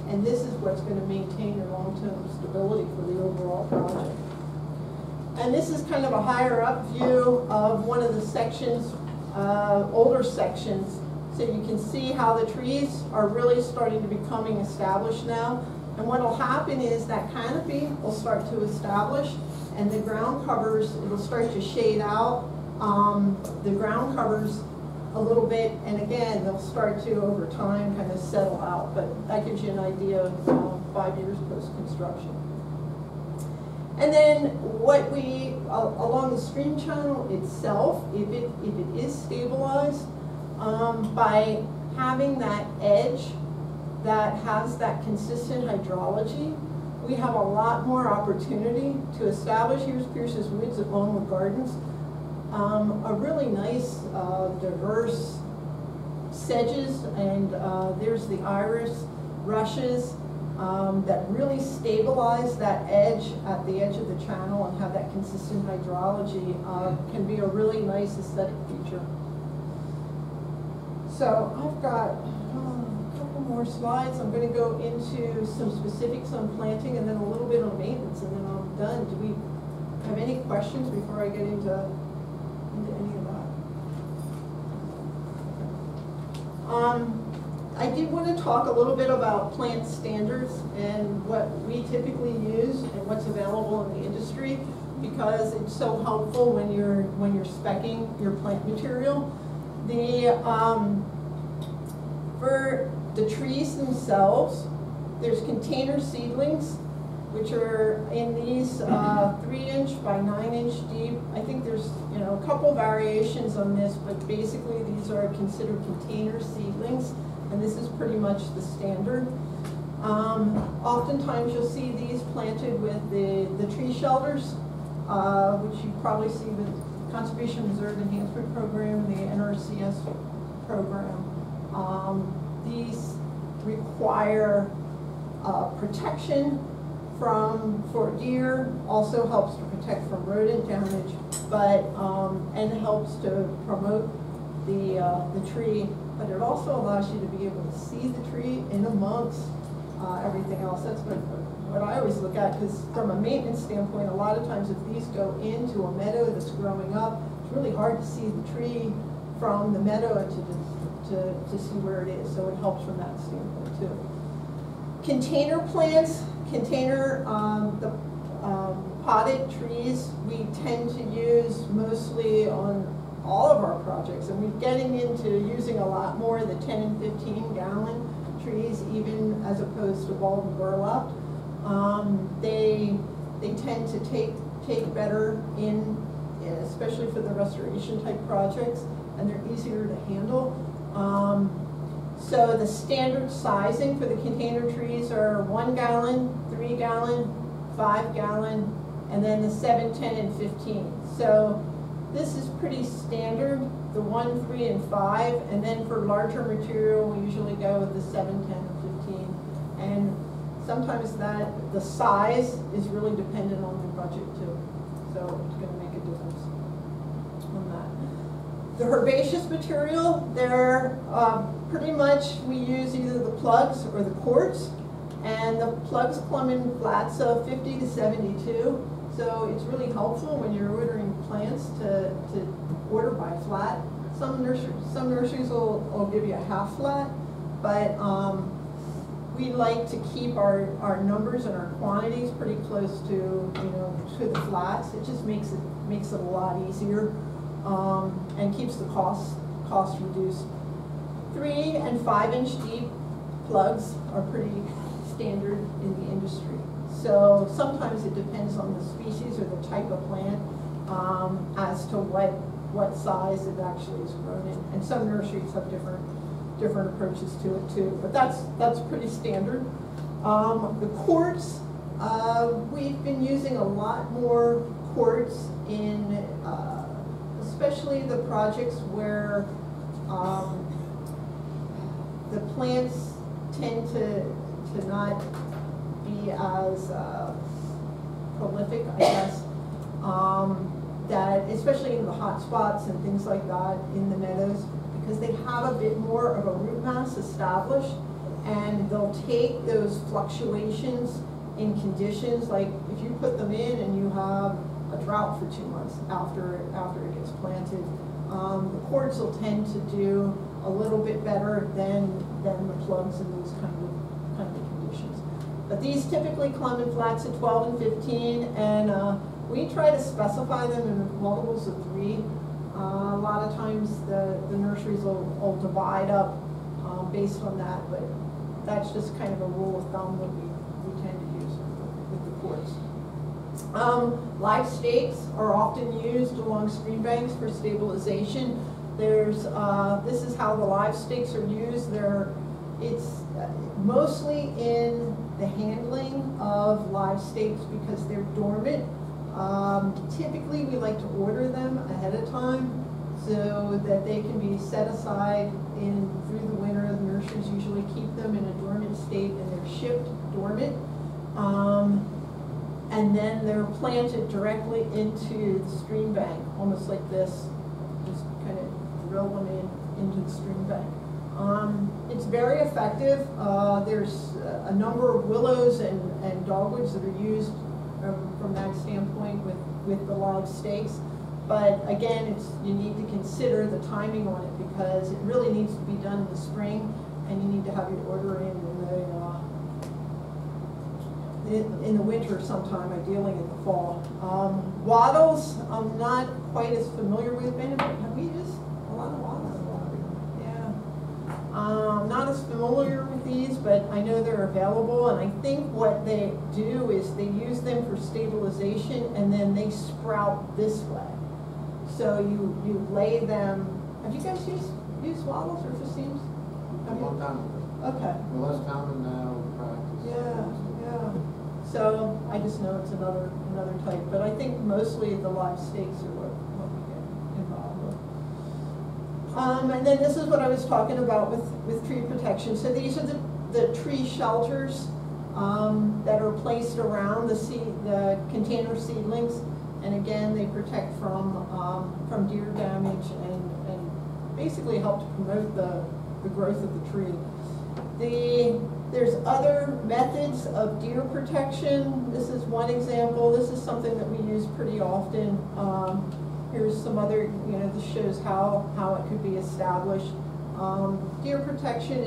And this is what's going to maintain your long-term stability for the overall project. And this is kind of a higher up view of one of the sections, older sections. So you can see how the trees are really starting to becoming established now. And what will happen is that canopy will start to establish, and the ground covers, it'll start to shade out the ground covers a little bit, and again, they'll start to, over time, kind of settle out. But that gives you an idea of 5 years post-construction. And then what along the stream channel itself, if it is stabilized, by having that edge that has that consistent hydrology, we have a lot more opportunity to establish. Here's Pierce's Woods at Longwood Gardens, a really nice, diverse sedges, and there's the iris rushes that really stabilize that edge at the edge of the channel and have that consistent hydrology. Can be a really nice aesthetic feature. So I've got more slides. I'm going to go into some specifics on planting and then a little bit on maintenance, and then I'm done. Do we have any questions before I get into any of that? I did want to talk a little bit about plant standards and what we typically use and what's available in the industry, because it's so helpful when you're speccing your plant material. For the trees themselves, there's container seedlings, which are in these 3-inch by 9-inch deep. I think there's a couple variations on this, but basically these are considered container seedlings, and this is pretty much the standard. Oftentimes you'll see these planted with the tree shelters, which you probably see with the Conservation Reserve Enhancement Program, the NRCS program. These require protection for deer, also helps to protect from rodent damage, but and helps to promote the tree. But it also allows you to be able to see the tree in amongst everything else. That's what I always look at, because from a maintenance standpoint, a lot of times if these go into a meadow that's growing up, it's really hard to see the tree from the meadow to see where it is, so it helps from that standpoint too. Container plants, the potted trees, we tend to use mostly on all of our projects, and we're getting into using a lot more of the 10 and 15 gallon trees, even as opposed to bulb and burlap. They tend to take better especially for the restoration type projects, and they're easier to handle. So the standard sizing for the container trees are 1 gallon, 3 gallon, 5 gallon, and then the 7, 10, and 15. So this is pretty standard, the 1, 3, and 5, and then for larger material, we usually go with the 7, 10, and 15. And sometimes the size is really dependent on the budget too. So it's going to make a difference on that. The herbaceous material, they're pretty much, we use either the plugs or the quartz, and the plugs come in flats of 50 to 72. So it's really helpful when you're ordering plants to order by flat. Some nurseries will give you a half flat, but we like to keep our numbers and our quantities pretty close to the flats. It just makes it a lot easier and keeps the cost reduced. 3 and 5 inch deep plugs are pretty standard in the industry. So sometimes it depends on the species or the type of plant as to what what size it actually is grown in. And some nurseries have different approaches to it too, but that's pretty standard. The quartz, we've been using a lot more quartz in, especially the projects where the plants tend to not be as prolific, I guess. That especially in the hot spots and things like that in the meadows, because they have a bit more of a root mass established, and they'll take those fluctuations in conditions, like if you put them in and you have a drought for 2 months after it gets planted, the quartz will tend to do a little bit better than the plugs in those kind of conditions. But these typically come in flats at 12 and 15, and we try to specify them in multiples of 3. A lot of times the nurseries will divide up based on that, but that's just kind of a rule of thumb that we tend to use with the quartz. Live stakes are often used along stream banks for stabilization. This is how the live stakes are used. It's mostly in the handling of live stakes because they're dormant. Typically, we like to order them ahead of time so that they can be set aside through the winter. The nurseries usually keep them in a dormant state, and they're shipped dormant. And then they're planted directly into the stream bank, almost like this. Just kind of drill them into the stream bank. It's very effective. There's a number of willows and dogwoods that are used from that standpoint with the live stakes. But again, you need to consider the timing on it, because it really needs to be done in the spring, and you need to have your order in the winter sometime, ideally in the fall. Wattles, I'm not quite as familiar with. Have we used a lot of wattles? Yeah. I'm not as familiar with these, but I know they're available, and I think what they do is they use them for stabilization, and then they sprout this way. So you lay them. Have you guys used wattles or fascines? A long time ago. Okay. Well, less common now in practice. Yeah. So I just know it's another type, but I think mostly the live stakes are what we get involved with. And then this is what I was talking about with tree protection. So these are the tree shelters that are placed around the container seedlings, and again they protect from deer damage and basically help to promote the growth of the tree. There's other methods of deer protection. This is one example. This is something that we use pretty often. Here's some other, this shows how it could be established. Deer protection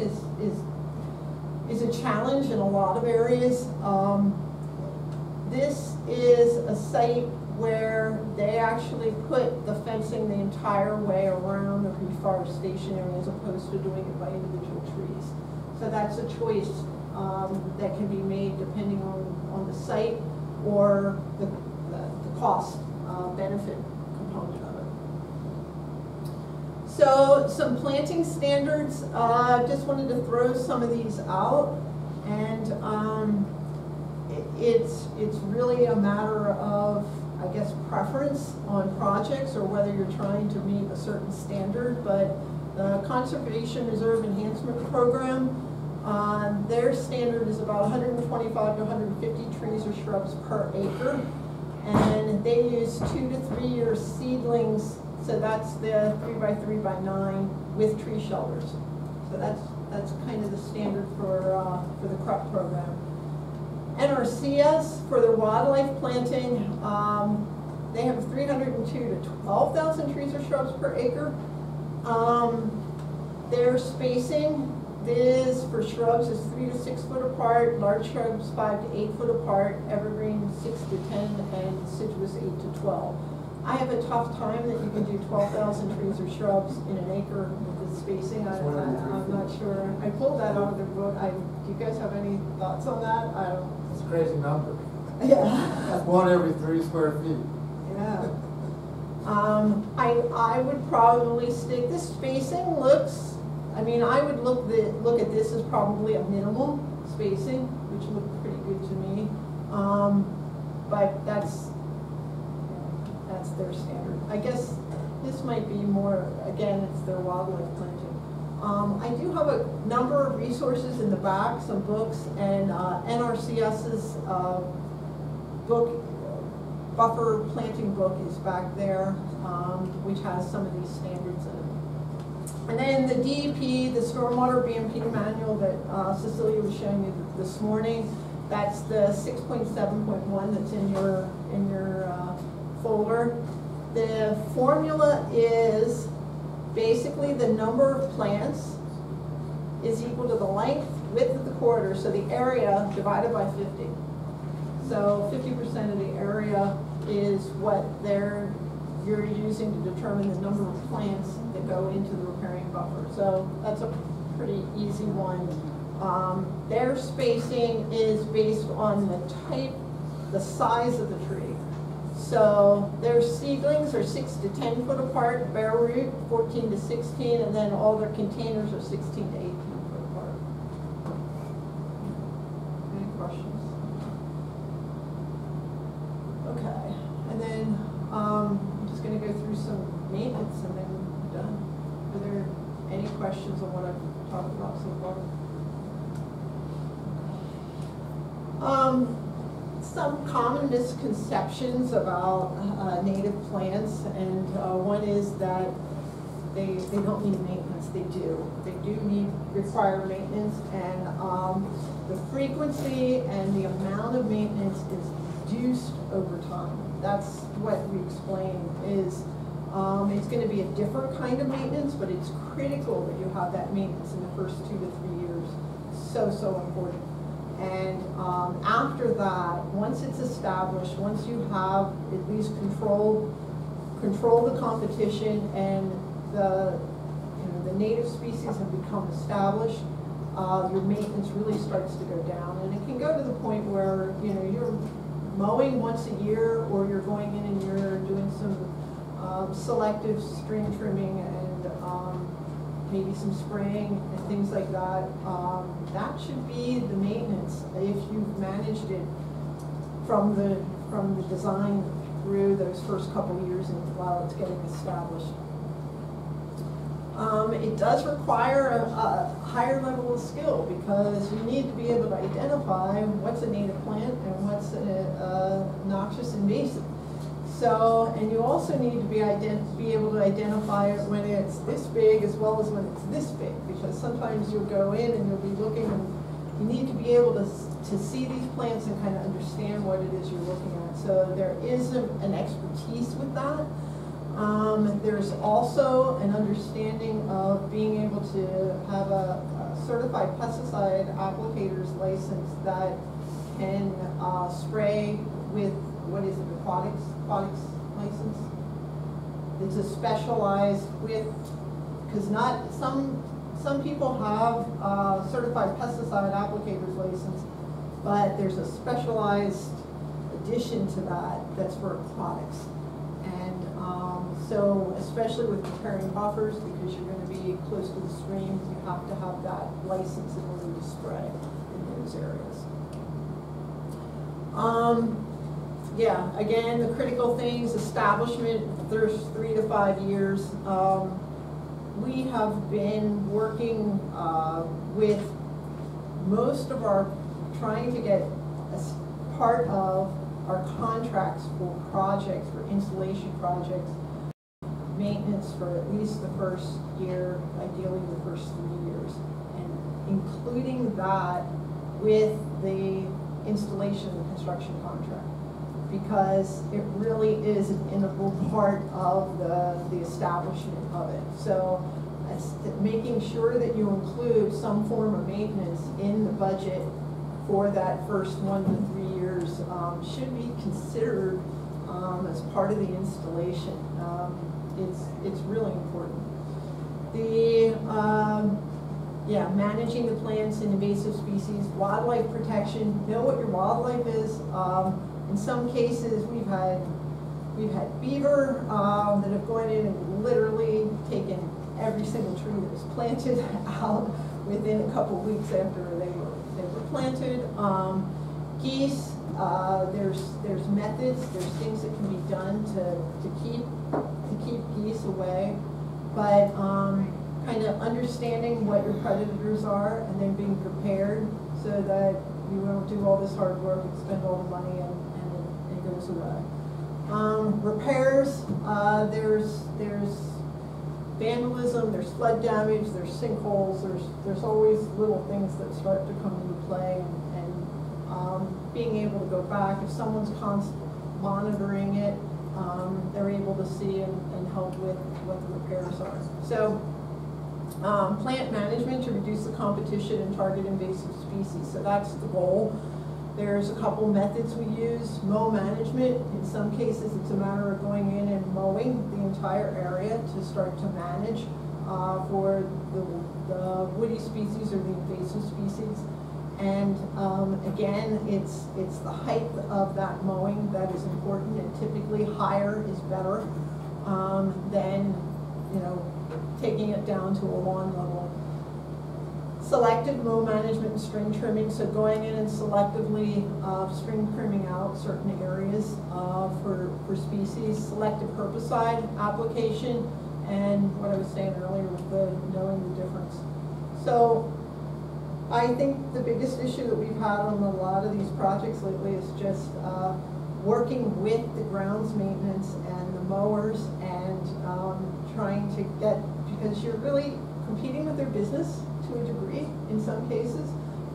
is a challenge in a lot of areas. This is a site where they actually put the fencing the entire way around the reforestation area as opposed to doing it by individual trees. So that's a choice that can be made depending on the site or the cost benefit component of it. So some planting standards, just wanted to throw some of these out, and it's really a matter of, I guess, preference on projects or whether you're trying to meet a certain standard. But the Conservation Reserve Enhancement Program, their standard is about 125 to 150 trees or shrubs per acre, and they use 2 to 3 year seedlings. So that's the 3 by 3 by 9 with tree shelters. So that's kind of the standard for the crop program. NRCS for their wildlife planting, they have 302 to 12,000 trees or shrubs per acre. Their spacing is for shrubs is 3 to 6 foot apart, large shrubs 5 to 8 foot apart, evergreen 6 to 10, and deciduous 8 to 12. I have a tough time that you can do 12,000 trees or shrubs in an acre with the spacing. I'm not sure. I pulled that out of the book. Do you guys have any thoughts on that? I don't. It's a crazy number. Yeah. That's 1 every 3 square feet. Yeah. I would probably stick, this spacing looks, I mean, I would look at this as probably a minimal spacing, which looked pretty good to me. But that's their standard. I guess this might be more, again, it's their wildlife planting. I do have a number of resources in the back, some books, and NRCS's book, buffer planting book is back there, which has some of these standards in it. And then the DEP, the Stormwater BMP manual that Cecilia was showing you this morning, that's the 6.7.1 that's in your folder. The formula is basically the number of plants is equal to the length, width of the corridor, so the area divided by 50. So 50% of the area is what you're using to determine the number of plants that go into the riparian buffer. So that's a pretty easy one. Their spacing is based on the size of the tree. So their seedlings are 6 to 10 foot apart, bare root 14 to 16, and then all their containers are 16 to 18 foot apart. Any questions? Okay, and then I'm just going to go through some maintenance and then we're done. Are there any questions on what I've talked about so far? Some common misconceptions about native plants, and one is that they don't need maintenance. They do. They do require maintenance, and the frequency and the amount of maintenance is reduced over time. That's what we explain is it's going to be a different kind of maintenance, but it's critical that you have that maintenance in the first 2 to 3 years. So important. And after that, once it's established, once you have at least control the competition and the native species have become established, your maintenance really starts to go down. And it can go to the point where you're mowing once a year, or you're going in and you're doing some selective string trimming and maybe some spraying and things like that. That should be the maintenance if you've managed it from the design through those first couple years and while it's getting established. It does require a higher level of skill because you need to be able to identify what's a native plant and what's a noxious invasive. So, and you also need to be able to identify it when it's this big as well as when it's this big, because sometimes you'll go in and you'll be looking and you need to be able to see these plants and kind of understand what it is you're looking at. So there is an expertise with that. There's also an understanding of being able to have a certified pesticide applicator's license that can spray with, what is it, aquatics license. It's a specialized because not some people have certified pesticide applicator's license, but there's a specialized addition to that that's for aquatics. And so especially with preparing buffers, because you're going to be close to the stream, you have to have that license in order to spray in those areas. Yeah, again, the critical things, establishment, there's 3 to 5 years. We have been working with most of trying to get as part of our contracts for projects, for installation projects, maintenance for at least the first year, ideally the first 3 years, and including that with the installation and construction contract, because it really is an integral part of the establishment of it. So making sure that you include some form of maintenance in the budget for that first 1 to 3 years should be considered as part of the installation. It's really important. Managing the plants and invasive species, wildlife protection, know what your wildlife is. In some cases, we've had We've had beaver that have gone in and literally taken every single tree that was planted out within a couple weeks after they were planted. Geese, there's methods, there's things that can be done to keep geese away, but kind of understanding what your predators are and then being prepared so that you won't do all this hard work and spend all the money and it goes away. Repairs, there's vandalism, there's flood damage, there's sinkholes, there's always little things that start to come into play, and being able to go back, if someone's monitoring it, they're able to see and help with what the repairs are. So plant management to reduce the competition and target invasive species, so that's the goal. There's a couple methods we use. Mow management, in some cases it's a matter of going in and mowing the entire area to start to manage for the woody species or the invasive species. And again, it's the height of that mowing that is important, and typically higher is better than, you know, taking it down to a lawn level. Selective mow management and string trimming, so going in and selectively string trimming out certain areas for species. Selective herbicide application, and what I was saying earlier with the knowing the difference. So I think the biggest issue that we've had on a lot of these projects lately is just working with the grounds maintenance and the mowers and trying to get, because you're really competing with their business to a degree in some cases.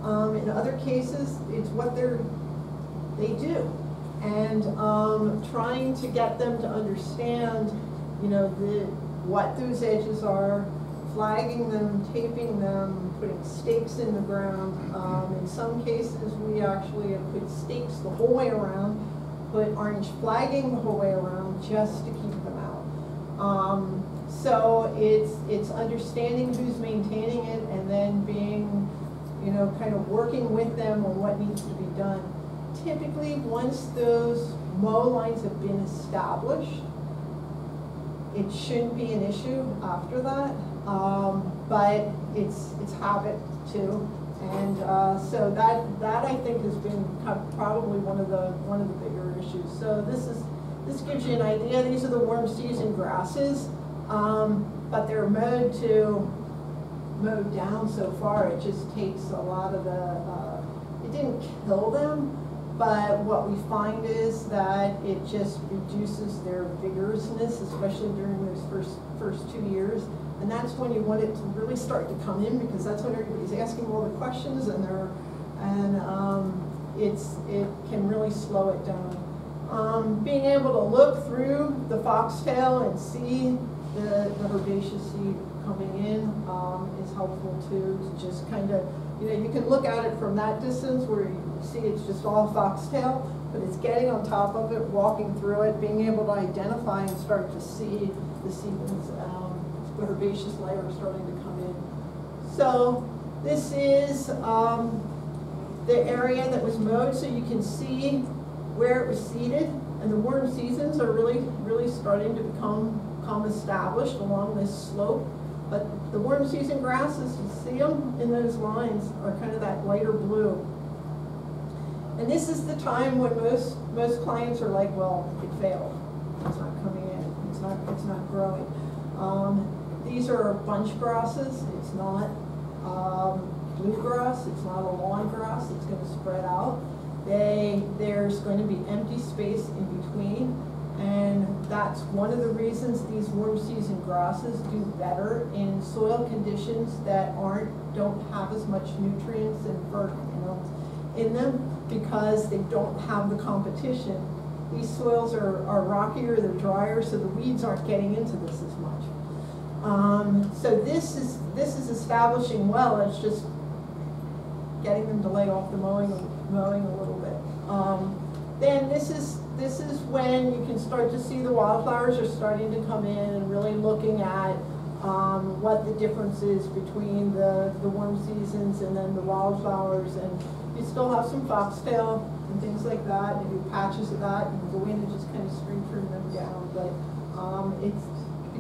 In other cases, it's what they do. And trying to get them to understand, you know, what those edges are, flagging them, taping them, putting stakes in the ground. In some cases, we actually have put stakes the whole way around, put orange flagging the whole way around just to keep them out. So it's understanding who's maintaining it and then being, you know, kind of working with them on what needs to be done. Typically, once those mow lines have been established, it shouldn't be an issue after that, but it's habit too, and so that I think has been probably one of the bigger issues. So this gives you an idea. These are the warm season grasses, but they're mowed down so far. It just takes a lot of it didn't kill them, but what we find is that it just reduces their vigorousness, especially during those first 2 years. And that's when you want it to really start to come in, because that's when everybody's asking all the questions, and it can really slow it down. Being able to look through the foxtail and see the herbaceous seed coming in is helpful too, to just kind of, you know, you can look at it from that distance where you see it's just all foxtail, but it's getting on top of it, walking through it, being able to identify and start to see the sequence, the herbaceous layer starting to come in. So this is the area that was mowed, so you can see where it was seeded, and the warm seasons are really starting to become established along this slope. But the warm season grasses, you see them in those lines, are kind of that lighter blue. And this is the time when most clients are like, well, it failed. It's not coming in. It's not growing. These are bunch grasses. It's not bluegrass. It's not a lawn grass. It's going to spread out. There's going to be empty space in between. And that's one of the reasons these warm season grasses do better in soil conditions that don't have as much nutrients and in them, because they don't have the competition. These soils are rockier, they're drier, so the weeds aren't getting into this as much. So this is establishing well. It's just getting them to lay off the mowing a little bit. Then this is when you can start to see the wildflowers are starting to come in, and really looking at what the difference is between the warm seasons and then the wildflowers. And you still have some foxtail and things like that, and you do patches of that, and you go in and just kind of string trim them it's,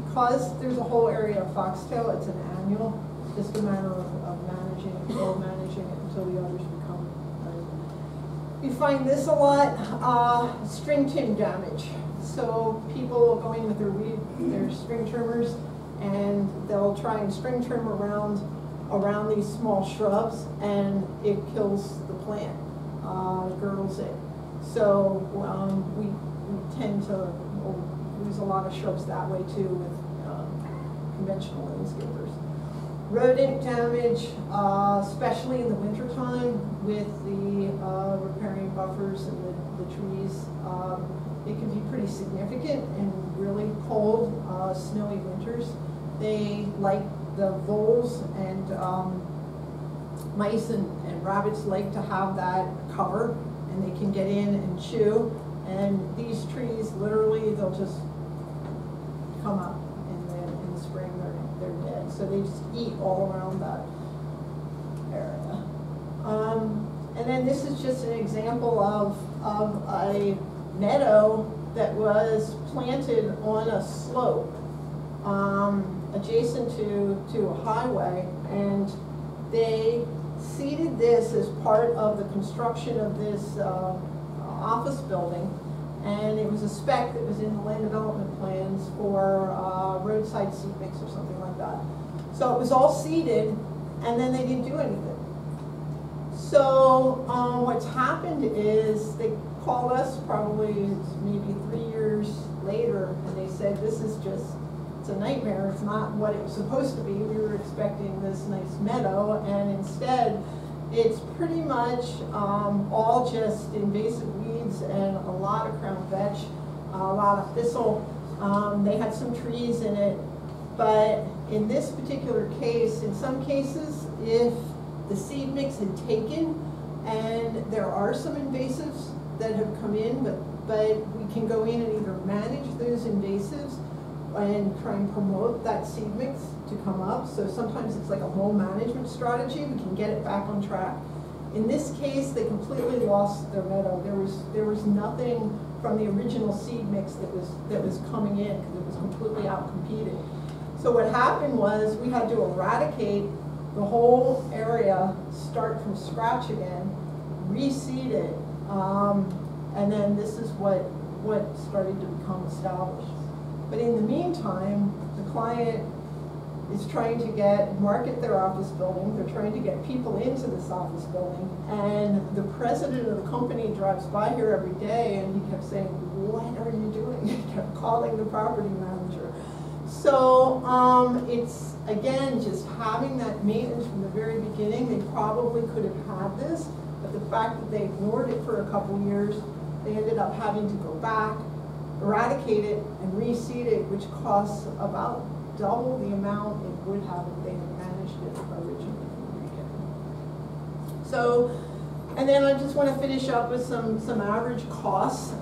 because there's a whole area of foxtail, it's an annual, just a matter of managing it, managing it until the others become ready. We find this a lot, string timb damage. So people will go in with their string trimmers, and they'll try and string trim around these small shrubs, and it kills the plant, girdles it. So we tend to lose a lot of shrubs that way too with conventional landscapers. Rodent damage, especially in the wintertime with the riparian buffers and the trees, it can be pretty significant in really cold, snowy winters. They like the voles and mice and rabbits like to have that cover, and they can get in and chew. And these trees, literally, they'll just come up in the spring. They're dead. So they just eat all around that area. And then this is just an example of a meadow that was planted on a slope adjacent to a highway, and they seeded this as part of the construction of this office building, and it was a spec that was in the land development plans for roadside seed mix or something like that. So it was all seeded, and then they didn't do anything. So what's happened is they called us probably maybe 3 years later, and they said, this is just, it's a nightmare. It's not what it was supposed to be. We were expecting this nice meadow, and instead it's pretty much all just invasive weeds and a lot of crown vetch, a lot of thistle. They had some trees in it, but in this particular case, in some cases, if the seed mix had taken, and there are some invasives that have come in, but we can go in and either manage those invasives and try and promote that seed mix to come up. So sometimes it's like a whole management strategy. We can get it back on track. In this case, they completely lost their meadow. There was nothing from the original seed mix that was coming in, because it was completely out-competed. So what happened was we had to eradicate the whole area, start from scratch again, reseed it, and then this is what started to become established. But in the meantime, the client is trying to market their office building. They're trying to get people into this office building. And the president of the company drives by here every day, and he kept saying, what are you doing? He kept calling the property manager. So it's, again, just having that maintenance from the very beginning. They probably could have had this, but the fact that they ignored it for a couple years, they ended up having to go back, eradicate it, and reseed it, which costs about double the amount it would have if they had managed it originally from the beginning. So, and then I just want to finish up with some average costs.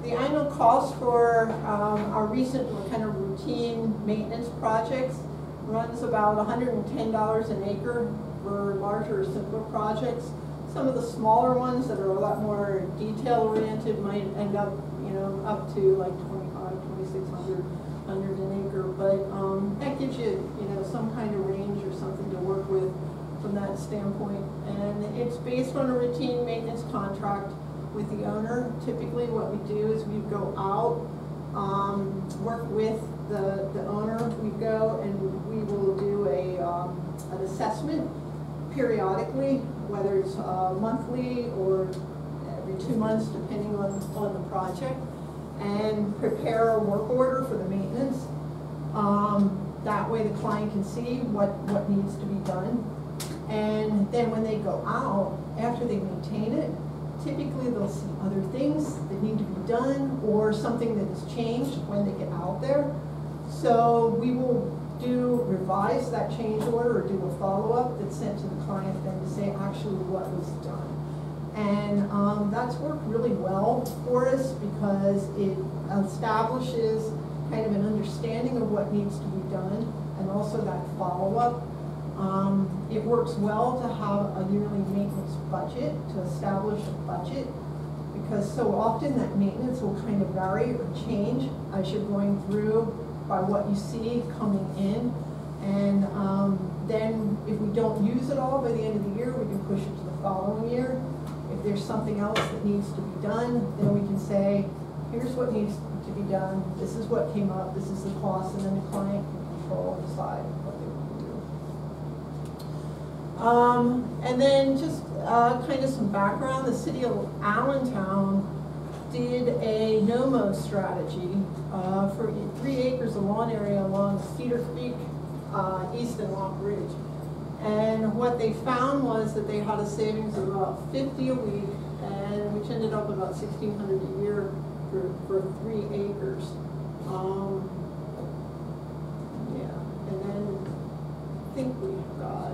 The annual cost for our recent kind of routine maintenance projects runs about $110 an acre for larger or simpler projects. Some of the smaller ones that are a lot more detail-oriented might end up, up to like $2,600 an acre. But that gives you, some kind of range or something to work with from that standpoint. And it's based on a routine maintenance contract with the owner. Typically what we do is we go out, work with the owner. We go and we will do an assessment periodically, whether it's monthly or every 2 months, depending on the project, and prepare a work order for the maintenance. That way the client can see what needs to be done. And then when they go out, after they maintain it, typically they'll see other things that need to be done or something that has changed when they get out there. So we will revise that change order or do a follow-up that's sent to the client then to say actually what was done. And that's worked really well for us because it establishes kind of an understanding of what needs to be done and also that follow-up. It works well to have a yearly maintenance budget, to establish a budget because so often that maintenance will kind of vary or change as you're going through by what you see coming in. And then if we don't use it all by the end of the year, we can push it to the following year. If there's something else that needs to be done, then we can say, here's what needs to be done, this is what came up, this is the cost, and then the client can control, decide what they want to do. And then just kind of some background, the city of Allentown did a no-mow strategy for 3 acres of lawn area along Cedar Creek, east and Lock Ridge. And what they found was that they had a savings of about $50 a week, and which ended up about $1,600 a year for 3 acres. Yeah, and then I think we've got,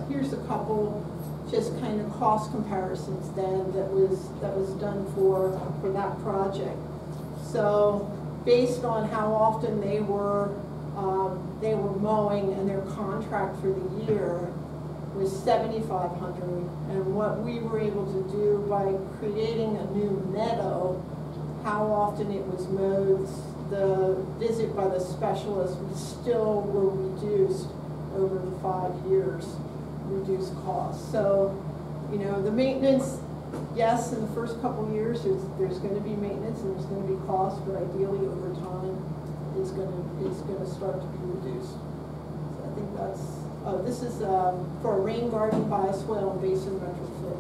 here's a couple just kind of cost comparisons then that was done for that project. So based on how often they were mowing, and their contract for the year was $7,500, and what we were able to do by creating a new meadow, how often it was mowed, the visit by the specialist, we still were reduced over the 5 years, reduced costs. So, you know, the maintenance, yes, in the first couple of years, there's going to be maintenance and there's going to be costs, but ideally over time, it's going to start to be reduced. So I think that's, this is for a rain garden, bioswale, and basin retrofit.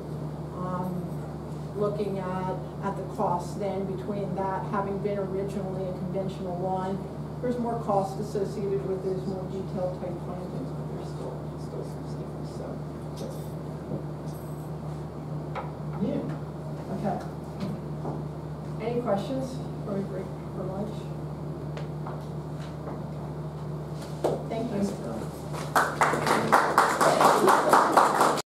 Looking at the costs then between that having been originally a conventional one. There's more cost associated with those more detailed type plantings, but there's still some savings. So yeah. Okay. Any questions before we break for lunch? Thank you.